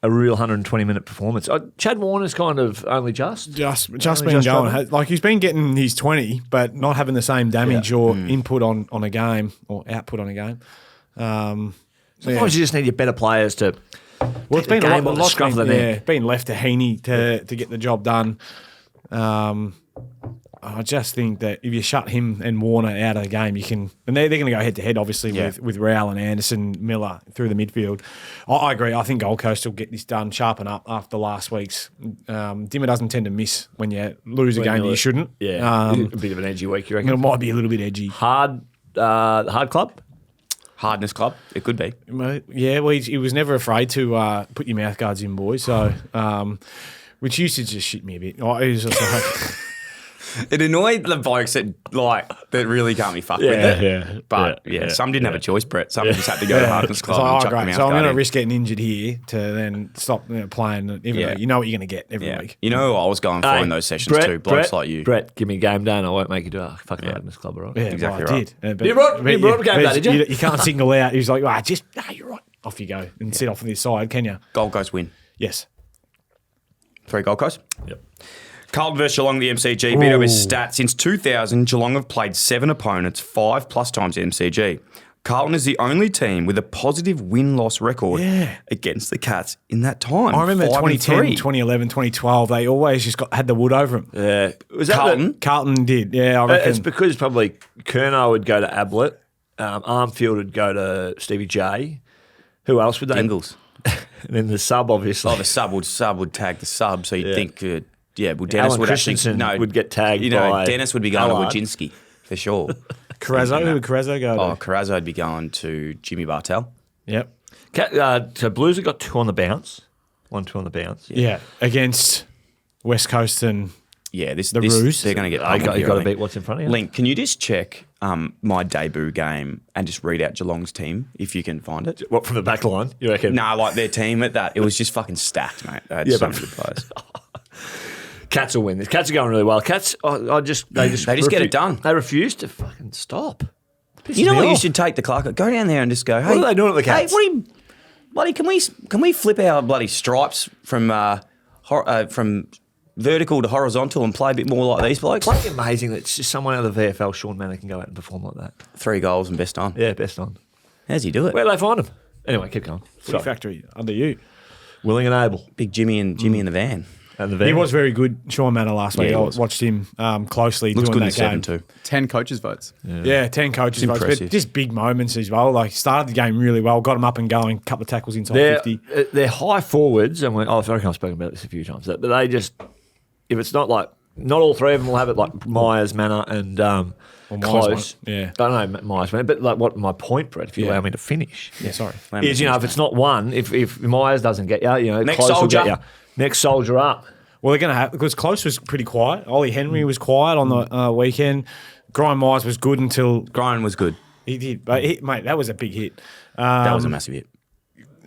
a real 120-minute performance. Chad Warner's kind of only just Just Only been just going. struggling? Like he's been getting his 20, but not having the same damage or input on a game or output on a game. Sometimes you just need your better players to. Well, it's been the a game lot, on the scruff of the neck. been left to Heaney to get the job done. I just think that if you shut him and Warner out of the game, you can, and they're going to go head to head, obviously, with Rowell and Anderson, Miller through the midfield. I agree. I think Gold Coast will get this done, sharpen up after last week's. Dimmer doesn't tend to miss when you lose a game that you shouldn't. Yeah, a bit of an edgy week, you reckon? It might be a little bit edgy. Hard club. Hardness club. It could be. Yeah, well, he was never afraid to put your mouth guards in, boys. So, which used to just shit me a bit. It was just like, It annoyed the blokes that really can't be fucked with it. But some didn't have a choice, Brett. Some just had to go to Hardness Club and chuck them out. So I'm going to risk getting injured here to then stop playing. Even though you know what you're going to get every week. You know who I was going for in those sessions too? Blokes like you. Brett, give me a game day and I won't make you do a fucking Hardness Club, all right? Yeah, Exactly well, I right. did. But, You brought a game day, did you? You can't single out. He's like, you're right. Off you go and sit off on this side, can you? Gold Coast win. Yes. 3 Gold Coast. Yep. Carlton versus Geelong, the MCG. BWS stats. Since 2000, Geelong have played 7 opponents 5+ times the MCG. Carlton is the only team with a positive win-loss record against the Cats in that time. I remember 5-3. 2010, 2011, 2012, they always just had the wood over them. Yeah. Was that Carlton? Carlton did, yeah, I reckon. It's because probably Kerno would go to Ablett, Armfield would go to Stevie J. Who else would they? Dingles. And then the sub, obviously. Oh, the sub would tag the sub, so you'd think, well, Dennis Alan would actually Christensen would get tagged by Dennis would be going Allard. to Wojcinski for sure. Carrazzo, who would Carrazzo go to? Oh, Carrazzo would be going to Jimmy Bartell. Yep. So Blues have got 2 on the bounce. 1-2 on the bounce. Yeah. Against West Coast and Yeah, the Roos. They're going to get. You've got to beat. beat what's in front of you. Link, can you just check my debut game and just read out Geelong's team if you can find it? What, from the back line, you reckon? No, like their team at that. It was just fucking stacked, mate. They had so many good players. Cats will win this. Cats are going really well. Cats, they just get it done. They refuse to fucking stop. You know what? You should take the Clark. Go down there and just go. Hey, What are they doing at the Cats? Hey, what are you, bloody? Can we flip our bloody stripes from vertical to horizontal and play a bit more like these blokes? It's amazing that it's just someone out of the VFL, Sean Manor, can go out and perform like that. 3 goals and best on. Yeah, best on. How's he do it? Where do they find him? Anyway, keep going. Footy Sorry. Factory under you. Willing and able. Big Jimmy in the van. And the He was very good, Sean Manor, last week. he I was. watched him closely Looks doing good in that game. 7 too. 10 coaches' votes. Yeah, 10 coaches, votes, but impressive. just big moments as well. Like, started the game really well, got him up and going, couple of tackles inside 50. They're high forwards, and I reckon I've spoken about this a few times, but they just, if it's not like, not all 3 of them will have it, like Myers, Manor, and Myers Close. won't. Yeah. I don't know Myers, but like what my point, Brett, if you Yeah. allow me to finish, Yeah, sorry. is, if it's not one, if Myers doesn't get you, Next Close will soldier. get you. Next soldier up. Well, they're going to have, because Close was pretty quiet. Ollie Henry was quiet on the weekend. Grime Myers was good until Grind was good. he did. But, mate, that was a big hit. That was a massive hit.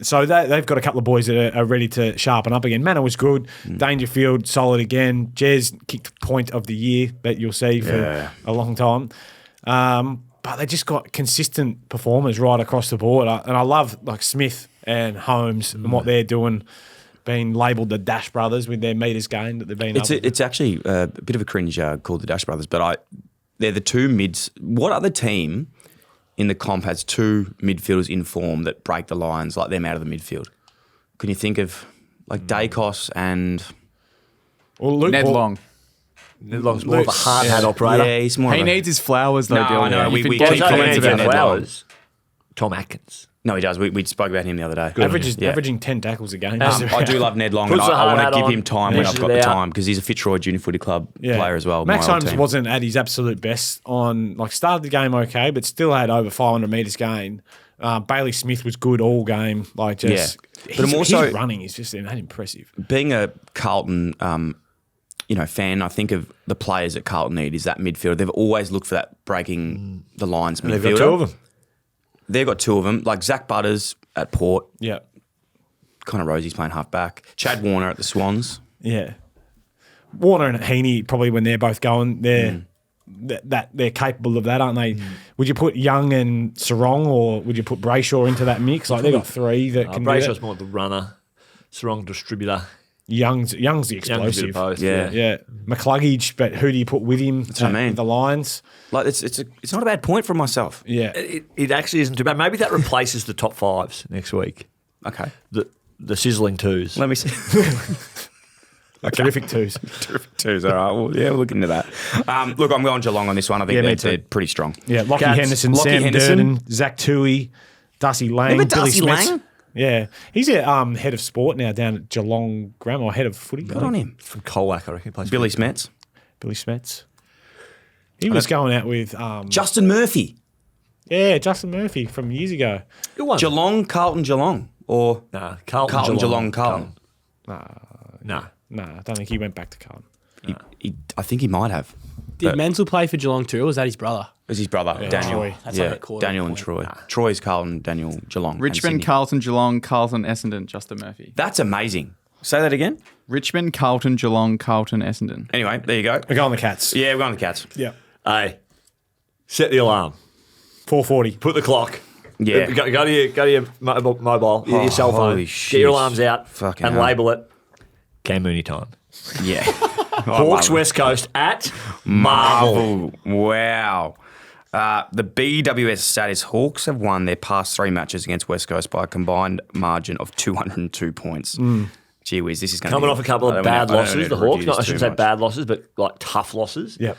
So they've got a couple of boys that are ready to sharpen up again. Manor was good. Dangerfield, solid again. Jez kicked point of the year that you'll see for a long time. But they just got consistent performers right across the board. And I love like Smith and Holmes and what they're doing, being labelled the Dash Brothers with their metres gained that they've been It's actually a bit of a cringe called the Dash Brothers, but they're the 2 mids. What other team in the comp has 2 midfielders in form that break the lines like them out of the midfield? Can you think of like Dacos and Well, Luke Ned Hall- Long. Ned Long's more of a hard hat operator. yeah, he's more. He of a, needs his flowers though, No, Bill. I know. You've We been keep getting comments commenting about on Ned Long. Flowers. Tom Atkins. No, he does. We spoke about him the other day. averaging 10 tackles a game. I do love Ned Long, and Puts the I hard want hat to give on, him time when I've meshes got it the out. time because he's a Fitzroy Junior Footy Club player as well. Max my old Holmes team. wasn't at his absolute best on, like, started the game okay, but still had over 500 metres gained. Bailey Smith was good all game. Like, just, Yeah. But I'm also- his running is just impressive. Being a Carlton, fan, I think of the players that Carlton need is that midfielder. They've always looked for that breaking the lines midfielder. They've got 2 of them. They've got 2 of them, like Zach Butters at Port. Yeah. Connor Rosie's playing half back. Chad Warner at the Swans. Yeah. Warner and Heaney, probably when they're both going, they're capable of that, aren't they? Would you put Young and Sarong, or would you put Brayshaw into that mix? Like, they've got 3 that can do Brayshaw's that. more the runner. Sarong distributor. Young's the Young's a bit explosive. of both. Yeah. Yeah. McCluggage, but who do you put with him? That's what I mean. The Lions. Like it's not a bad point from myself. Yeah. It actually isn't too bad. Maybe that replaces the top 5s next week. Okay. The sizzling 2s. Let me see. Terrific 2s. Terrific twos. All right. Well, yeah, we'll look into that. Look, I'm going Geelong on this one. I think Yeah, me they're too. pretty strong. Yeah, Lockie Cats. Henderson, Lockie Sam Henderson. Durden, Zach Toohey, Darcy Lang, Remember Billy Darcy Smets. Lang? Yeah. He's a head of sport now down at Geelong Grammar, or head of footy. Good on him. From Colac, I reckon. He plays Billy for- Smets. Billy Smets. He was going out with Justin Murphy. Justin Murphy from years ago. Good one. Geelong, Carlton, Geelong. Or Nah, Carlton, Carlton, Geelong, Carlton. Nah. No, I don't think he went back to Carlton. I think he might have. Did Menzel play for Geelong too, or was that his brother? It was his brother, Daniel. Troy. That's yeah, like a quarter Daniel of a and point. Troy. Troy's Carlton, Daniel, Geelong. and Richmond, Sydney. Carlton, Geelong, Carlton, Essendon, Justin Murphy. That's amazing. Say that again. Richmond, Carlton, Geelong, Carlton, Essendon. Anyway, there you go. We're going the Cats. Yeah, we're going to the Cats. Yeah. Hey, set the alarm. 4:40. Put the clock. Yeah. Go to your mobile, your cell phone. holy Get shit. your alarms out Fucking and hell. label it Cam Mooney time. Yeah. Hawks West Coast at Marvel. Wow. The BWS stat is Hawks have won their past 3 matches against West Coast by a combined margin of 202 points. Gee whiz, this is going to Coming off a couple of bad losses, the Hawks. I shouldn't say bad losses, but like tough losses. Yep.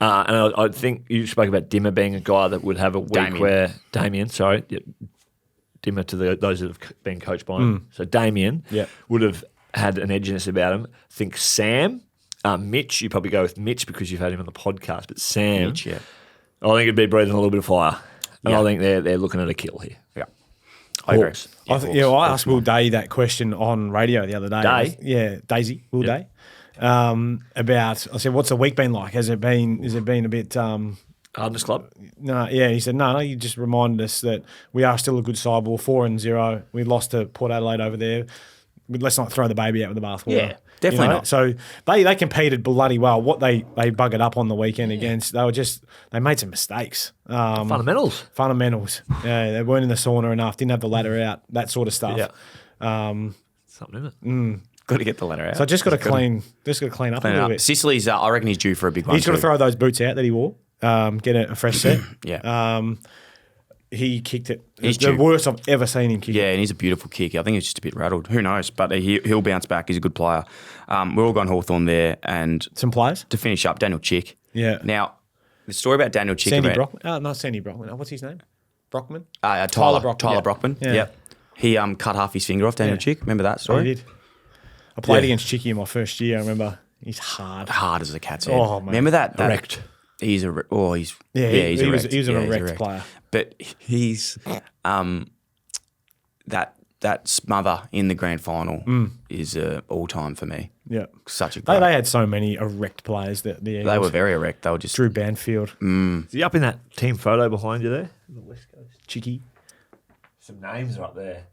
And I think you spoke about Dimmer being a guy that would have a week Damien. where Damien, sorry, Dimmer to those that have been coached by him. So Damien Yep. would have had an edginess about him. I think Sam, Mitch, you probably go with Mitch because you've had him on the podcast, but Sam, Mitch, yeah. I think it'd be breathing a little bit of fire. And Yeah. I think they're looking at a kill here. Yeah. I agree. Hawks. I asked Will Day that question on radio the other day. Day? Yeah, Daisy, Will Day. About, I said, what's the week been like? Has it been a bit, Hardness Club. no, yeah, he said, no, you just reminded us that we are still a good side. We're 4-0. We lost to Port Adelaide over there. Let's not throw the baby out with the bathwater. Yeah, definitely not. So they competed bloody well. What they buggered up on the weekend against, they made some mistakes. Fundamentals. Fundamentals. Yeah, they weren't in the sauna enough, didn't have the ladder out, that sort of stuff. Yeah. Something, isn't it? Got to get the letter out. So just got to clean up a little bit. Sicily's, I reckon he's due for a big one. He's got to too. throw those boots out that he wore, get a fresh set. Yeah. He kicked it. He's the due. worst I've ever seen him kick. Yeah, and he's a beautiful kick. I think he's just a bit rattled. Who knows? But he'll bounce back. He's a good player. We're all going Hawthorn there. And Some players. to finish up, Daniel Chick. Yeah. Now, the story about Daniel Chick. Sandy about, Brockman. Oh, not Sandy Brockman. Oh, what's his name? Brockman? Tyler Brockman, Tyler yeah. Brockman. Yeah. Yep. He cut half his finger off, Daniel Yeah. Chick. Remember that Oh, story? he did. I played against Chicky in my first year. I remember he's hard. Hard as a cat's head. Oh, man. Remember that? Erect. He's a. Oh, he's. Yeah, he's he was erect. an Yeah, he's erect player. But he's that smother in the grand final is all time for me. Yeah. Such a They great. had so many erect players that the Eagles. They were very erect. They were just. Drew Banfield, Is he up in that team photo behind you there? The West Coast. Chicky. Some names are up there.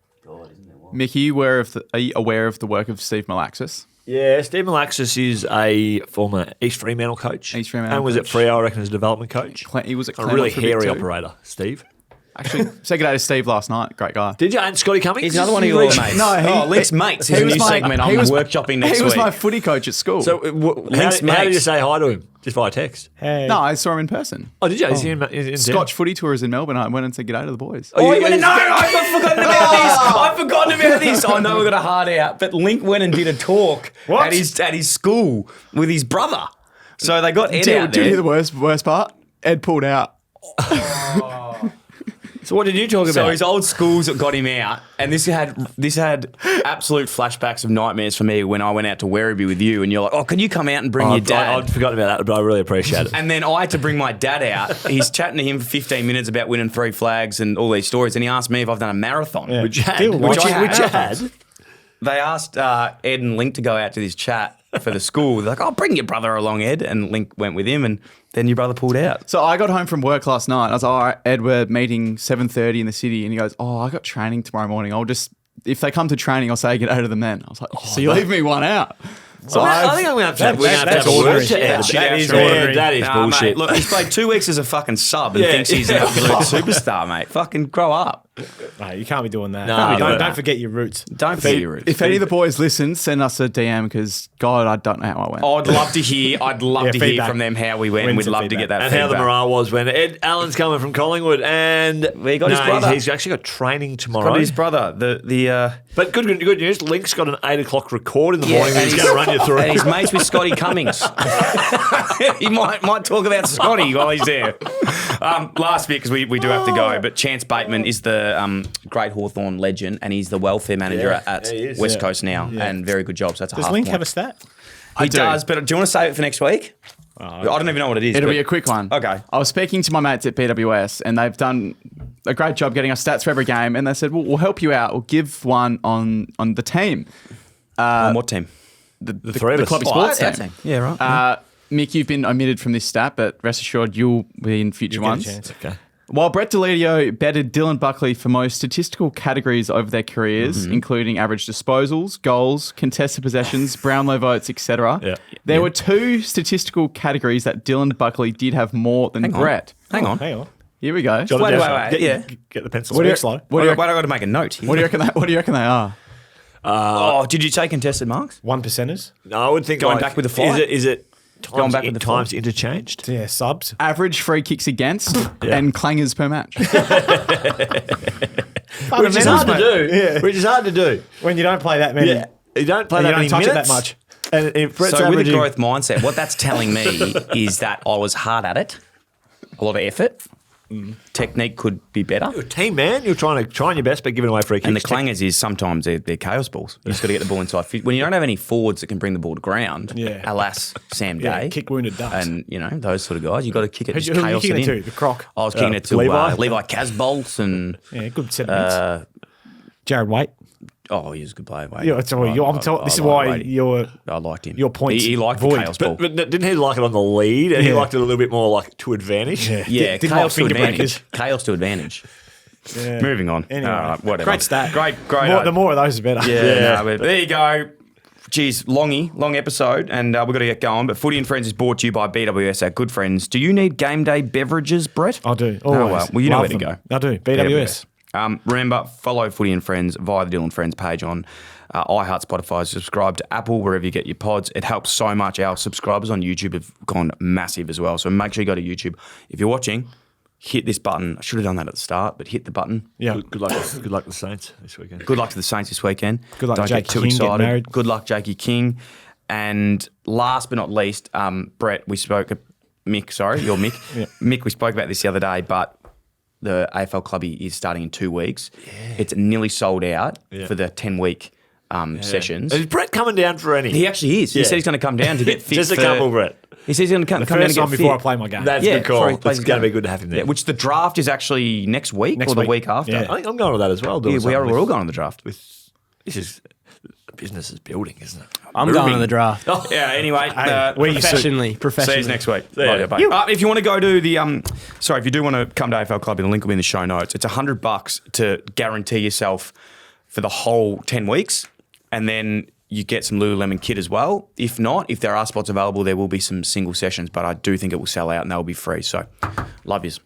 Mick, are you aware of the work of Steve Malaxis? Yeah, Steve Malaxis is a former East Fremantle coach. East Fremantle And was at coach. Freo, I reckon, as a development coach. He was at A really Claremont for a bit hairy too. operator, Steve. Actually, said good day to Steve last night. Great guy. Did you? And Scotty Cummings? He's another one of your mates. No, Link's mates is a new segment I'm workshopping next week. He was my footy coach at school. So Link's How did you mates. say hi to him? Just via text? Hey. no, I saw him in person. Oh, did you? Is he in Scotch footy tours in Melbourne. I went and said good day to the boys. Oh, he went, no, I've forgotten about this. I've forgotten about this. I know we got a hard out, but Link went and did a talk at his school with his brother. So they got Ed out Did you hear there. the worst part? Ed pulled out. So what did you talk about? So his old schools got him out, and this had absolute flashbacks of nightmares for me when I went out to Werribee with you, and you're like, "Oh, can you come out and bring your dad?" I'd forgotten about that, but I really appreciate it. And then I had to bring my dad out. He's chatting to him for 15 minutes about winning 3 flags and all these stories, and he asked me if I've done a marathon. Yeah. Which you had. Still, Which I you had. had. They asked Ed and Link to go out to this chat for the school. They're like, "Oh, bring your brother along, Ed," and Link went with him, and then your brother pulled out. So I got home from work last night. I was like, all right, Ed, we're meeting 7:30 in the city. And he goes, oh, I got training tomorrow morning. If they come to training, I'll say get out of them then. I was like, so you leave me one out. So I think I'm going to have to have that's a word ordinary. to Ed. That is ordinary. ordinary. That is Nah, bullshit. mate, look, he's played 2 weeks as a fucking sub and thinks he's an absolute superstar, mate. Fucking grow up. No, you can't be doing that. No, Don't forget your roots. Don't forget your roots. If any of the boys listen, send us a DM because, God, I don't know how I went. I'd love to hear. I'd love Yeah, to hear feedback. from them how we went. Win We'd some love to feedback. get that And feedback. how the morale was when Ed Allen's coming from Collingwood and We got his brother. He's actually got training tomorrow. Got his brother. But good news. Link's got an 8 o'clock record in the morning. That he's going to run you through. And he's mates with Scotty Cummings. He might talk about Scotty while he's there. Last bit, because we do have to go, but Chance Bateman is the great Hawthorn legend, and he's the welfare manager at he is. West Coast now, and very good job. So that's a Does half Link point. have a stat? He does, but do you want to save it for next week? I don't even know what it is. It'll but- be a quick one. Okay. I was speaking to my mates at BWS and they've done a great job getting us stats for every game. And they said, well, we'll help you out. We'll give one on the team. On what team? The three of us. clubby Oh, sports that team. Yeah, right. Mick, you've been omitted from this stat, but rest assured you'll be in future You'll get a ones. chance. Okay. While Brett Deledio betted Dylan Buckley for most statistical categories over their careers, including average disposals, goals, contested possessions, Brownlow votes, etc., Yeah. there were 2 statistical categories that Dylan Buckley did have more than Brett. Hang on. Hang on. Here we go. Wait, yeah. Get the pencil. What do you- slow. What do you Wait, I got to make a note. What do you reckon they are? Oh, did you take contested marks? 1%ers. No, I would think Going back with the fight? Is it Going back with the times fight? interchanged? Yeah, subs. Average free kicks against and clangers per match. Which is hard to do. Yeah. Which is hard to do. When you don't play that many. Yeah. You don't play And that you many don't touch it minutes. that much. And if Brett's So with a averaging- growth mindset, what that's telling me is that I was hard at it, a lot of effort, technique could be better. You're a team, man. You're trying your best, but giving away free kicks. And the clangers is sometimes they're chaos balls. You just got to get the ball inside. When you don't have any forwards that can bring the ball to ground, alas, Sam Gay. Kick wounded ducks. And, those sort of guys, you got to kick it, just Who are you chaos kicking it it in. to? The Croc? I was kicking it to Levi Casbolt and... Yeah, good set of minutes. Jared Waite. Oh, he was a good player. Wade. Yeah, this is why you're... I liked him. Your points He liked void. the chaos ball. But didn't he like it on the lead? And he liked it a little bit more like to advantage. Yeah, Didn't chaos to like finger advantage. Chaos to advantage. Yeah. Moving on. Anyway, whatever. great stat. Great. The more of those, the better. Yeah. But there you go. Geez, long episode, and we've got to get going. But Footy and Friends is brought to you by BWS, our good friends. Do you need game day beverages, Brett? I do. Always. Well, you know Love where to them. go. I do. BWS. Remember, follow Footy and Friends via the Dylan Friends page on iHeart, Spotify. Subscribe to Apple, wherever you get your pods. It helps so much. Our subscribers on YouTube have gone massive as well. So make sure you go to YouTube. If you're watching, hit this button. I should have done that at the start, but hit the button. Yeah. Good luck to the Saints this weekend. Good luck to the Saints this weekend. Good luck to Don't Jakey get too King getting excited. married. Good luck, Jakey King. And last but not least, Brett, Mick, sorry, you're Mick. Yeah. Mick, we spoke about this the other day, but the AFL Clubby is starting in 2 weeks. Yeah. It's nearly sold out for the 10-week sessions. Is Brett coming down for any? He actually is. He said he's going to come down to get fit. Just a couple, Brett. He says he's going to come down First to get time fit. before I play my game. That's Yeah, good call. before he plays It's his going to game. be good to have him there. Yeah, which the draft is actually next week or the week after. Yeah. I think I'm going with that as well. Yeah, we're all going to the draft. This is business is building, isn't it? I'm going to the draft. Yeah, anyway. where you Professionally. See you next week. ya. Right, bye. If you want to go to the, if you do want to come to AFL Club, the link will be in the show notes. It's $100 to guarantee yourself for the whole 10 weeks, and then you get some Lululemon kit as well. If not, if there are spots available, there will be some single sessions, but I do think it will sell out and they'll be free. So, love yous.